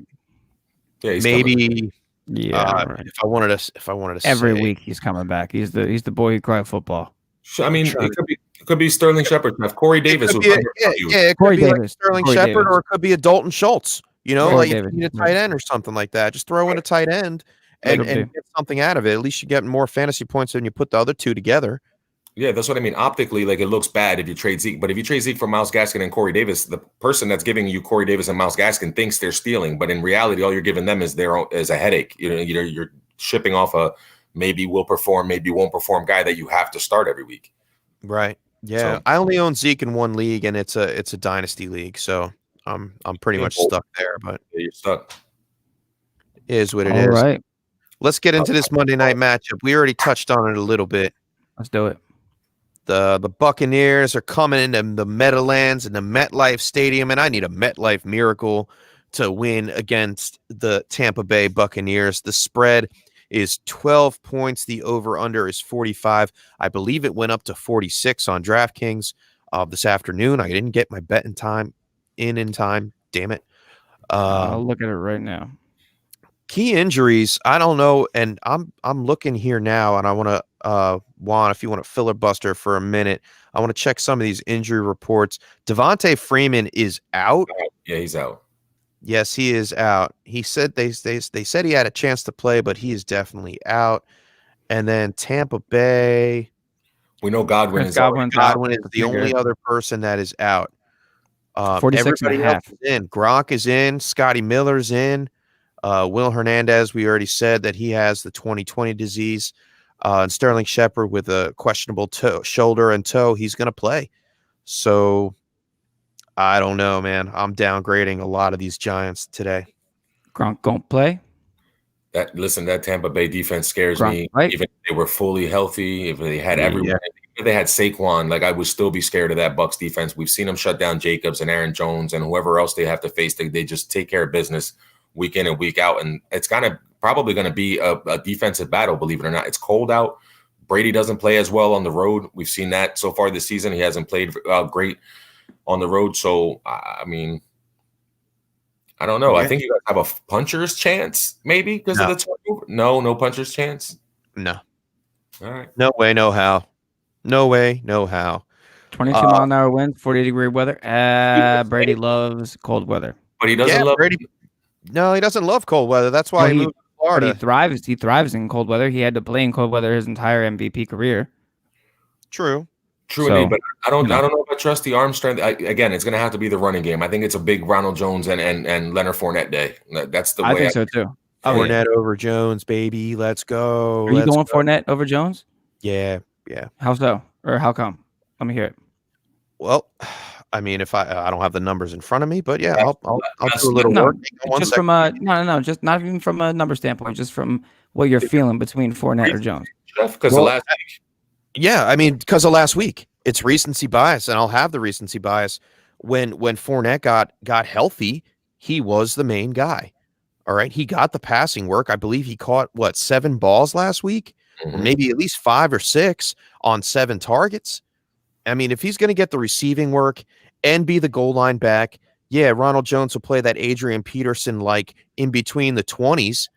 Yeah, he's maybe. Yeah. If I wanted to every say, week he's coming back. He's the boy who cried football. I mean, it could be. It could be Sterling Shepard. If Corey Davis It was could be, under yeah, you. yeah, it could Corey be like Davis. Sterling Corey Shepard, Davis. or it could be a Dalton Schultz. You know, Corey like if Davis. you need a tight end or something like that, just throw in a tight end Like and get something out of it. At least you get more fantasy points than you put the other two together. Yeah, that's what I mean. Optically, like it looks bad if you trade Zeke, but if you trade Zeke for Myles Gaskin and Corey Davis, the person that's giving you Corey Davis and Myles Gaskin thinks they're stealing, but in reality, all you're giving them is a headache. You're shipping off a maybe will perform, maybe won't perform guy that you have to start every week. Right. Yeah. So, I only own Zeke in one league, and it's a dynasty league, so I'm pretty much stuck there. But you're stuck. it is what it All is. right. Let's get into this Monday night matchup. We already touched on it a little bit. Let's do it. The Buccaneers are coming into the Meadowlands and the MetLife Stadium, and I need a MetLife miracle to win against the Tampa Bay Buccaneers. The spread is 12 points. The over-under is 45. I believe it went up to 46 on DraftKings this afternoon. I didn't get my bet in time. Damn it. I'll look at it right now. Key injuries, I don't know, and I'm looking here now, and I want to Juan, if you want to filibuster for a minute, I want to check some of these injury reports. Devontae Freeman is out. Yeah, he's out. Yes, he is out. He said they said he had a chance to play, but he is definitely out. And then Tampa Bay, we know Godwin is Godwin is the only other person that is out. 46 and a everybody else half. is in. Gronk is in. Scotty Miller's in. Will Hernandez, we already said that he has the 2020 disease. And Sterling Shepard with a questionable shoulder and toe, he's going to play. So I don't know, man. I'm downgrading a lot of these Giants today. Gronk don't play. That Tampa Bay defense scares me. Right? Even if they were fully healthy, if they had everyone, if they had Saquon, like I would still be scared of that Bucs defense. We've seen them shut down Jacobs and Aaron Jones and whoever else they have to face. They just take care of business week in and week out, and it's probably going to be a defensive battle, believe it or not. It's cold out. Brady doesn't play as well on the road. We've seen that so far this season. He hasn't played great on the road. So, I mean, I don't know. Yeah. I think you guys have a puncher's chance, maybe, because of the turnover. No puncher's chance? No. All right. No way, no how. No way, no how. 22 mile an hour wind, 40-degree weather. Brady loves cold weather. But he doesn't love Brady. No, he doesn't love cold weather. That's why he moved to Florida. But he thrives in cold weather. He had to play in cold weather his entire MVP career. True, indeed, but I don't know if I trust the arm strength. Again, it's going to have to be the running game. I think it's a big Ronald Jones and Leonard Fournette day. That's the way I think so too. Fournette over Jones, baby. Let's go. Are you going Fournette over Jones? Yeah. How so? Or how come? Let me hear it. Well, I mean, if I don't have the numbers in front of me, but yeah, I'll do a little work. Just from a just not even from a number standpoint, just from what you're feeling between Fournette or Jones. Because the last week. Yeah, I mean, because of last week, it's recency bias, and I'll have the recency bias. When Fournette got healthy, he was the main guy. All right, he got the passing work. I believe he caught 7 balls last week, or maybe at least 5 or 6 on 7 targets. I mean, if he's going to get the receiving work and be the goal line back, yeah, Ronald Jones will play that Adrian Peterson like in between the 20s.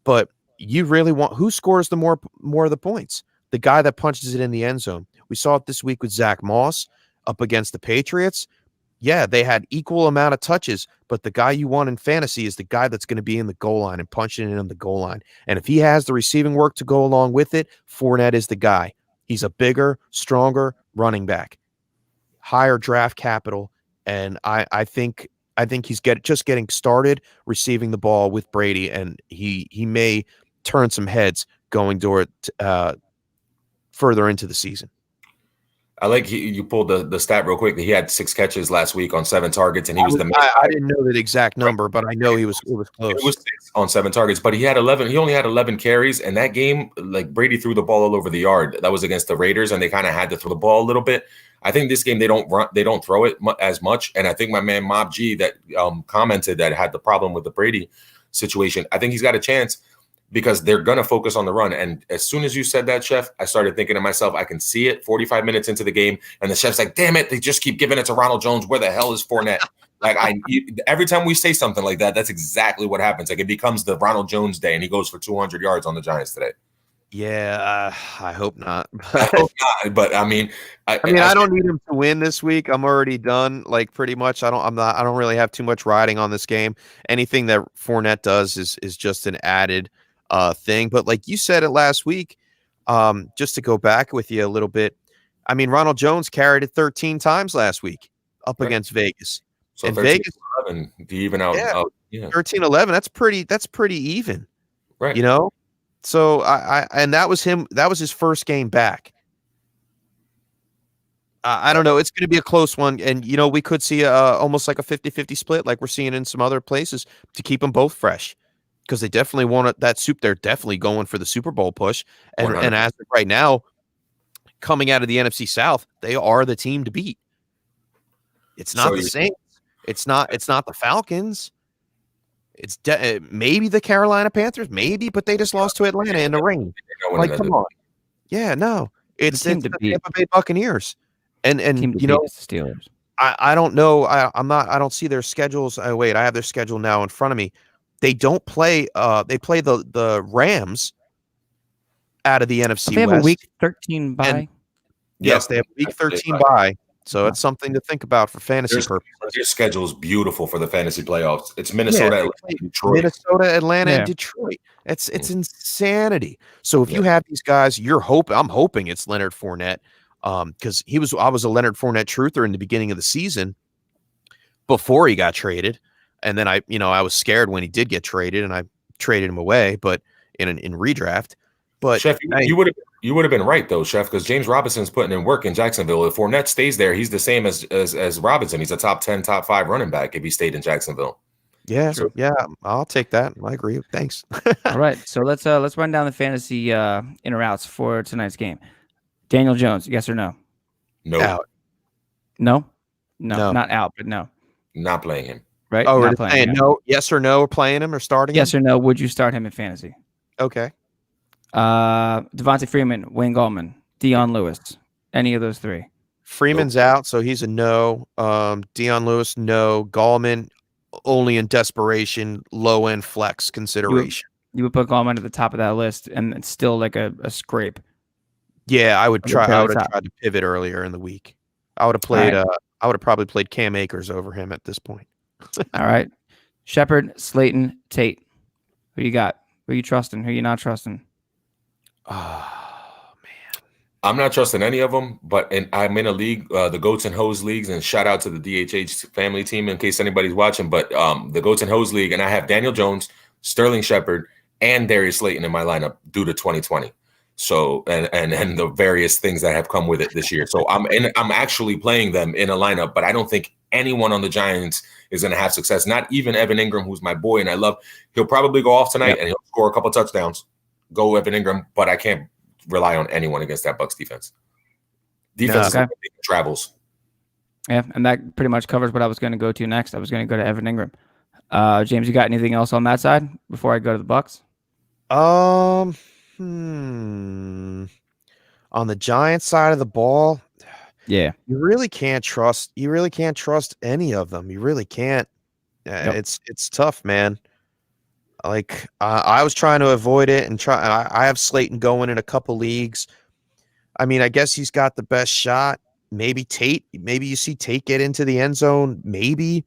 But you really want who scores the more of the points? The guy that punches it in the end zone. We saw it this week with Zach Moss up against the Patriots. Yeah, they had equal amount of touches, but the guy you want in fantasy is the guy that's going to be in the goal line and punching it in the goal line. And if he has the receiving work to go along with it, Fournette is the guy. He's a bigger, stronger running back, higher draft capital, and I think he's just getting started receiving the ball with Brady, and he may turn some heads going toward further into the season. I like you pulled the stat real quick. He had 6 catches last week on 7 targets, and he was the main. I didn't know the exact number, but I know it was close. It was 6 on 7 targets, but he only had 11 carries, and that game, like Brady threw the ball all over the yard. That was against the Raiders, and they kind of had to throw the ball a little bit. I think this game they don't throw it as much, and I think my man Mob G that commented that had the problem with the Brady situation. I think he's got a chance, because they're going to focus on the run. And as soon as you said that, Chef, I started thinking to myself, I can see it 45 minutes into the game. And the Chef's like, damn it, they just keep giving it to Ronald Jones. Where the hell is Fournette? Every time we say something like that, that's exactly what happens. Like it becomes the Ronald Jones day, and he goes for 200 yards on the Giants today. Yeah, I hope not. I hope not, but I mean, I don't need him to win this week. I'm already done, like pretty much. I don't really have too much riding on this game. Anything that Fournette does is just an added thing. But like you said it last week, just to go back with you a little bit, I mean, Ronald Jones carried it 13 times last week up Right. against Vegas. So And 13, Vegas, 11 to even out. yeah, Yeah, 13-11, that's pretty even, right. you know? So and that was him, that was his first game back. I don't know. It's going to be a close one. And, we could see almost like a 50-50 split like we're seeing in some other places to keep them both fresh because they definitely want that soup. They're definitely going for the Super Bowl push. And 100%. as of right now, coming out of the NFC South, they are the team to beat. It's not the Saints. It's not the Falcons. It's maybe the Carolina Panthers, maybe, but they just lost to Atlanta in the rain. Like, come on. Yeah, no. It's the Tampa Bay Buccaneers. And Team to beat is the Steelers. I don't know. I don't see their schedules. Wait, I have their schedule now in front of me. They don't play. They play the Rams out of the NFC They have West. a week 13 bye. Yes, they have a week 13 bye. So it's something to think about for fantasy purposes. Your schedule is beautiful for the fantasy playoffs. It's Minnesota, Atlanta, Detroit. Minnesota, Atlanta, and Detroit. It's insanity. So if you have these guys, I'm hoping it's Leonard Fournette. Because I was a Leonard Fournette truther in the beginning of the season before he got traded, and then I was scared when he did get traded, and I traded him away, but in redraft. But Chef, you would have been right though, Chef, because James Robinson's putting in work in Jacksonville. If Fournette stays there, he's the same as Robinson. He's a top 10, top 5 running back if he stayed in Jacksonville. Yeah, I'll take that. I agree. Thanks. All right, so let's run down the fantasy in or outs for tonight's game. Daniel Jones, yes or no? No. Out. No, not out, but no. Not playing him. Right? Oh, not we're playing saying him. no, yes or no, we're playing him or starting yes him? or no, would you start him in fantasy? Okay. Devontae Freeman, Wayne Gallman, Dion Lewis, any of those three? Freeman's out, so he's a no. Dion Lewis, no. Gallman, only in desperation, low end flex consideration. You would put Gallman at the top of that list, and it's still like a scrape. Yeah, I would try. I would have tried to pivot earlier in the week. I would have played. Right. I would have probably played Cam Akers over him at this point. All right, Shepard, Slayton, Tate. Who you got? Who you trusting? Who you not trusting? Oh man, I'm not trusting any of them, but I'm in a league, the Goats and Hose leagues, and shout out to the DHH family team in case anybody's watching. But the Goats and Hose league, and I have Daniel Jones, Sterling Shepard, and Darius Slayton in my lineup due to 2020. So and the various things that have come with it this year. So I'm actually playing them in a lineup, but I don't think anyone on the Giants is going to have success. Not even Evan Ingram, who's my boy and I love. He'll probably go off tonight and he'll score a couple touchdowns. Go Evan Ingram, but I can't rely on anyone against that Bucs defense. Defense travels. Yeah, and that pretty much covers what I was going to go to next. I was going to go to Evan Ingram. James, you got anything else on that side before I go to the Bucs? On the Giants side of the ball, yeah, you really can't trust any of them. You really can't. It's tough, man. Like I was trying to avoid it and I have Slayton going in a couple leagues. I mean, I guess he's got the best shot. Maybe Tate. Maybe you see Tate get into the end zone. Maybe,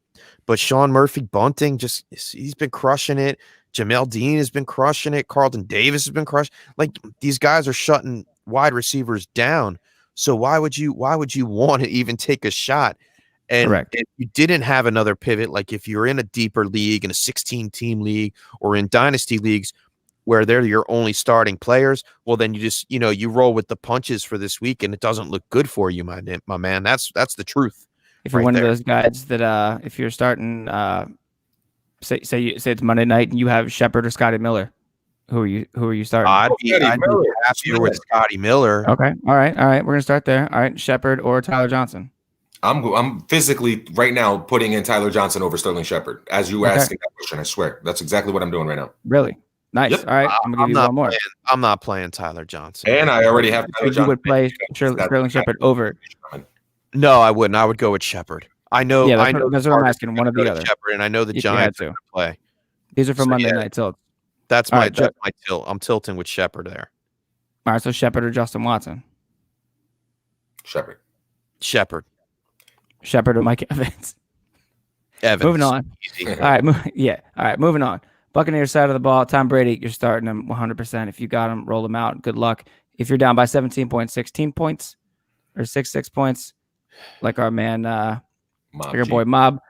but Sean Murphy Bunting he's been crushing it. Jamel Dean has been crushing it. Carlton Davis has been crushing. Like these guys are shutting wide receivers down. So why would you want to even take a shot? And correct. If you didn't have another pivot, like if you're in a deeper league, in a 16-team league, or in dynasty leagues where they're your only starting players, well, then you just you roll with the punches for this week, and it doesn't look good for you, my man. That's the truth. If you're one of those guys that if you're starting, say it's Monday night and you have Shepard or Scotty Miller, who are you starting? I'd be happier with Scotty Miller. Okay, all right. We're gonna start there. All right, Shepard or Tyler Johnson. I'm physically right now putting in Tyler Johnson over Sterling Shepard. As you asking that question, I swear that's exactly what I'm doing right now. Really nice. Yep. All right, I'm gonna give you one more. I'm not playing Tyler Johnson, and I already have. Tyler Johnson. You would play Sterling Shepard over. No, I wouldn't. I would go with Shepard. I know. Yeah, that's what I'm asking. One or the other. Shepard, and I know the Giants are going to play. These are for Monday night tilt. That's my tilt. I'm tilting with Shepard there. All right, so Shepard or Justin Watson? Shepard. Shepard. Shepard or Mike Evans? Evans. Moving on. Easy. All right, All right, moving on. Buccaneers side of the ball. Tom Brady, you're starting him 100%. If you got him, roll him out. Good luck. If you're down by 17 points, 16 points, or 6 points, like our man, like our boy Mob,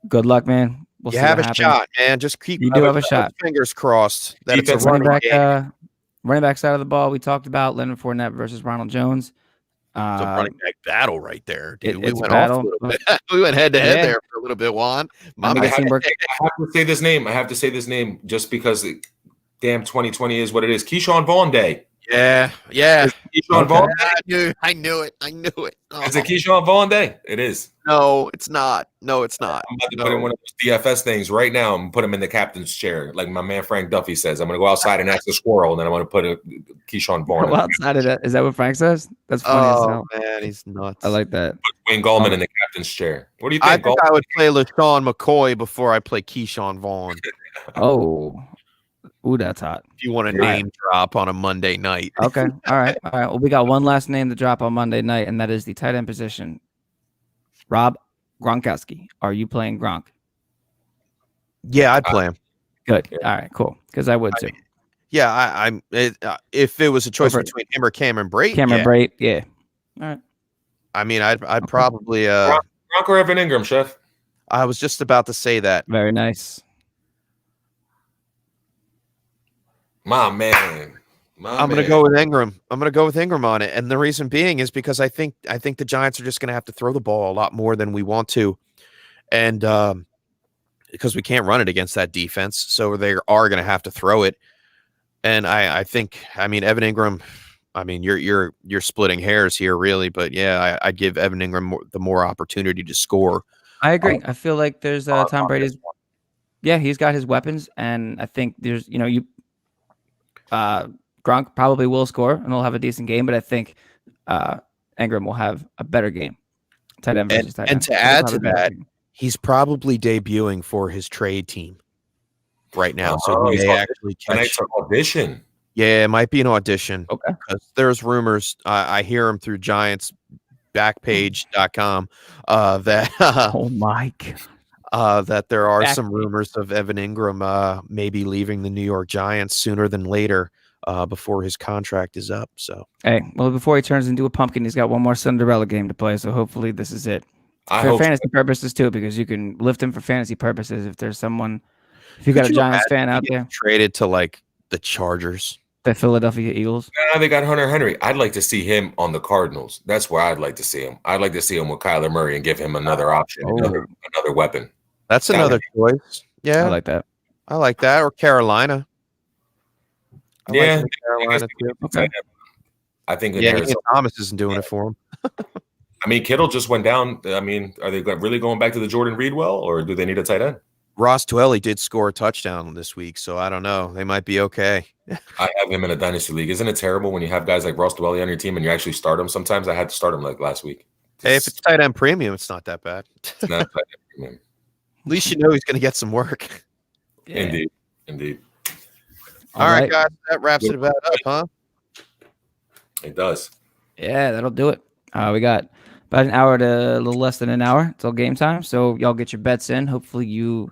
good luck, man. We'll You see have what a happens. shot, man. Just keep. You do have a shot. Fingers crossed that it's a Defense running back side of the ball. We talked about Leonard Fournette versus Ronald Jones. It's a running back battle right there, dude. We It's went a battle. off a little bit. We went head to head Yeah. there for a little bit, Juan. I I have to say this name. I have to say this name just because damn 2020 is what it is. Keyshawn Vaughn Day. Yeah. Keyshawn Vaughn Day. I knew it. Oh. It's a Keyshawn Vaughn Day. It is. No, it's not. I'm about to put in one of those DFS things right now and put him in the captain's chair. Like my man Frank Duffy says, I'm going to go outside and ask a squirrel, and then I'm going to put a Keyshawn Vaughn. Go outside of that. Is that what Frank says? That's funny as hell. Man, he's nuts. I like that. Put Wayne Gallman in the captain's chair. What do you think? I think I would play LaShawn McCoy before I play Keyshawn Vaughn. Oh, ooh, that's hot. If you want to name drop on a Monday night. Okay. All right. Well, we got one last name to drop on Monday night, and that is the tight end position. Rob Gronkowski. Are you playing Gronk? Yeah, I'd play him. Good. All right. Cool. Because I would too. Yeah, if it was a choice Over- between him or Cameron Brate. Cameron Brate. Yeah. All right. I mean, I'd probably. Gronk or Evan Ingram, Chef? I was just about to say that. Very nice. My man. I'm going to go with Ingram. I'm going to go with Ingram on it, and the reason being is because I think the Giants are just going to have to throw the ball a lot more than we want to, and because we can't run it against that defense, so they are going to have to throw it. And I think, I mean, Evan Ingram. I mean, you're splitting hairs here, really, but yeah, I'd give Evan Ingram the more opportunity to score. I agree. I feel like there's Tom Brady's. Yeah, he's got his weapons, and I think there's Gronk probably will score and he'll have a decent game, but I think Ingram will have a better game. Tight end versus tight end. And to add to that, he's probably debuting for his trade team right now, so he may actually catch an audition. Yeah, it might be an audition. Okay. Because there's rumors. I hear them through GiantsBackpage.com that oh my God. That there are some rumors of Evan Ingram maybe leaving the New York Giants sooner than later before his contract is up. So hey, well, before he turns into a pumpkin, he's got one more Cinderella game to play. So hopefully this is it. For fantasy purposes too, because you can lift him for fantasy purposes. If there's someone, if you got a Giants fan out there, traded to like the Chargers, the Philadelphia Eagles. They got Hunter Henry. I'd like to see him on the Cardinals. That's where I'd like to see him. I'd like to see him with Kyler Murray and give him another option, another weapon. That's another choice. Yeah, I like that. Or Carolina. Carolina too. Okay. I think Thomas isn't doing it for him. I mean, Kittle just went down. I mean, are they really going back to the Jordan Reed well, or do they need a tight end? Ross Dwelly did score a touchdown this week, so I don't know. They might be okay. I have him in a dynasty league. Isn't it terrible when you have guys like Ross Dwelly on your team and you actually start him? Sometimes I had to start him like last week. Hey, if it's tight end premium, it's not that bad. It's not tight end premium. At least you know he's going to get some work. Yeah. Indeed. All right, guys, that wraps it about up, huh? It does. Yeah, that'll do it. We got about an hour to a little less than an hour till game time. So y'all get your bets in. Hopefully you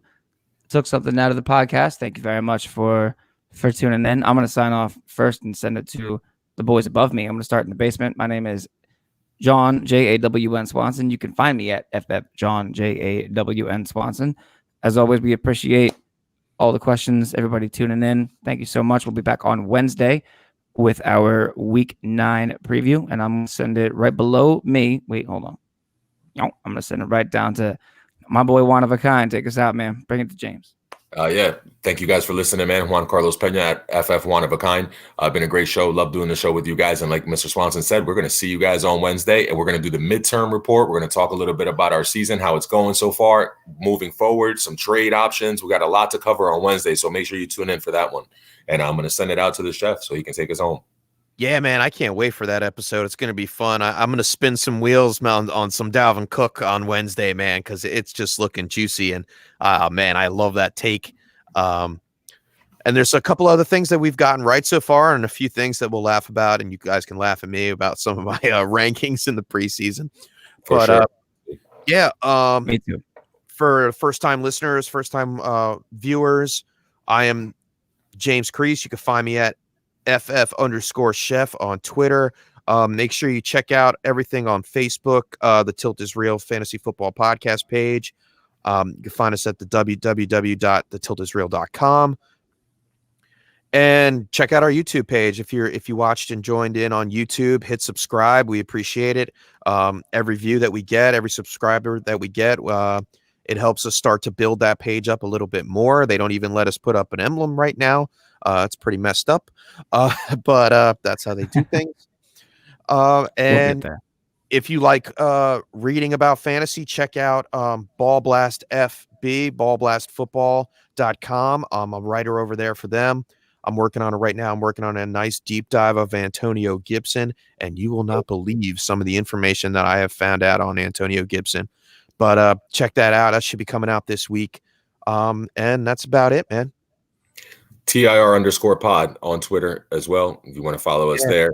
took something out of the podcast. Thank you very much for tuning in. I'm going to sign off first and send it to the boys above me. I'm going to start in the basement. My name is John, J-A-W-N Swanson. You can find me at FF John, J-A-W-N Swanson. As always, we appreciate all the questions, everybody tuning in. Thank you so much. We'll be back on Wednesday with our Week 9 preview, and I'm going to send it right below me. Wait, hold on. No, I'm going to send it right down to my boy One of a Kind. Take us out, man. Bring it to James. Yeah. Thank you guys for listening, man. Juan Carlos Pena at FF One of a Kind. Been a great show. Love doing the show with you guys. And like Mr. Swanson said, we're going to see you guys on Wednesday, and we're going to do the midterm report. We're going to talk a little bit about our season, how it's going so far, moving forward, some trade options. We got a lot to cover on Wednesday, so make sure you tune in for that one. And I'm going to send it out to the chef so he can take us home. Yeah, man, I can't wait for that episode. It's going to be fun. I'm going to spin some wheels on some Dalvin Cook on Wednesday, man, because it's just looking juicy. And, man, I love that take. And there's a couple other things that we've gotten right so far, and a few things that we'll laugh about, and you guys can laugh at me about some of my rankings in the preseason. For sure. Yeah. Me too. For first-time listeners, first-time viewers, I am James Crease. You can find me at FF_chef on Twitter. Make sure you check out everything on Facebook, the Tilt is Real Fantasy Football Podcast page. You can find us at the www.thetiltisreal.com. And check out our YouTube page. If you watched and joined in on YouTube, hit subscribe. We appreciate it. Every view that we get, every subscriber that we get, it helps us start to build that page up a little bit more. They don't even let us put up an emblem right now. It's pretty messed up, but that's how they do things. And if you like reading about fantasy, check out Ball Blast FB, ballblastfootball.com. I'm a writer over there for them. I'm working on it right now. I'm working on a nice deep dive of Antonio Gibson, and you will not believe some of the information that I have found out on Antonio Gibson. But check that out. That should be coming out this week. And that's about it, man. TIR_pod on Twitter as well. If you want to follow us there.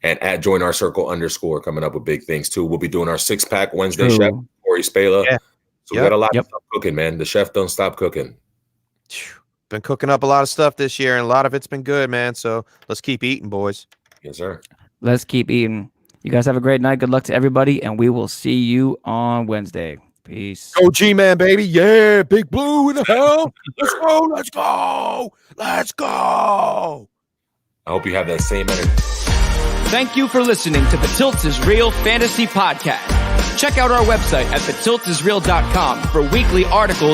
And at Join Our Circle _ coming up with big things too. We'll be doing our 6-pack Wednesday, Chef Corey Spela. Yeah. So we got a lot of stuff cooking, man. The chef don't stop cooking. Been cooking up a lot of stuff this year, and a lot of it's been good, man. So let's keep eating, boys. Yes, sir. Let's keep eating. You guys have a great night. Good luck to everybody, and we will see you on Wednesday. Peace. Go G-Man, baby. Yeah, Big Blue in the hell. Let's go. Let's go. Let's go. I hope you have that same energy. Thank you for listening to the Tilt is Real Fantasy Podcast. Check out our website at thetiltisreal.com for weekly articles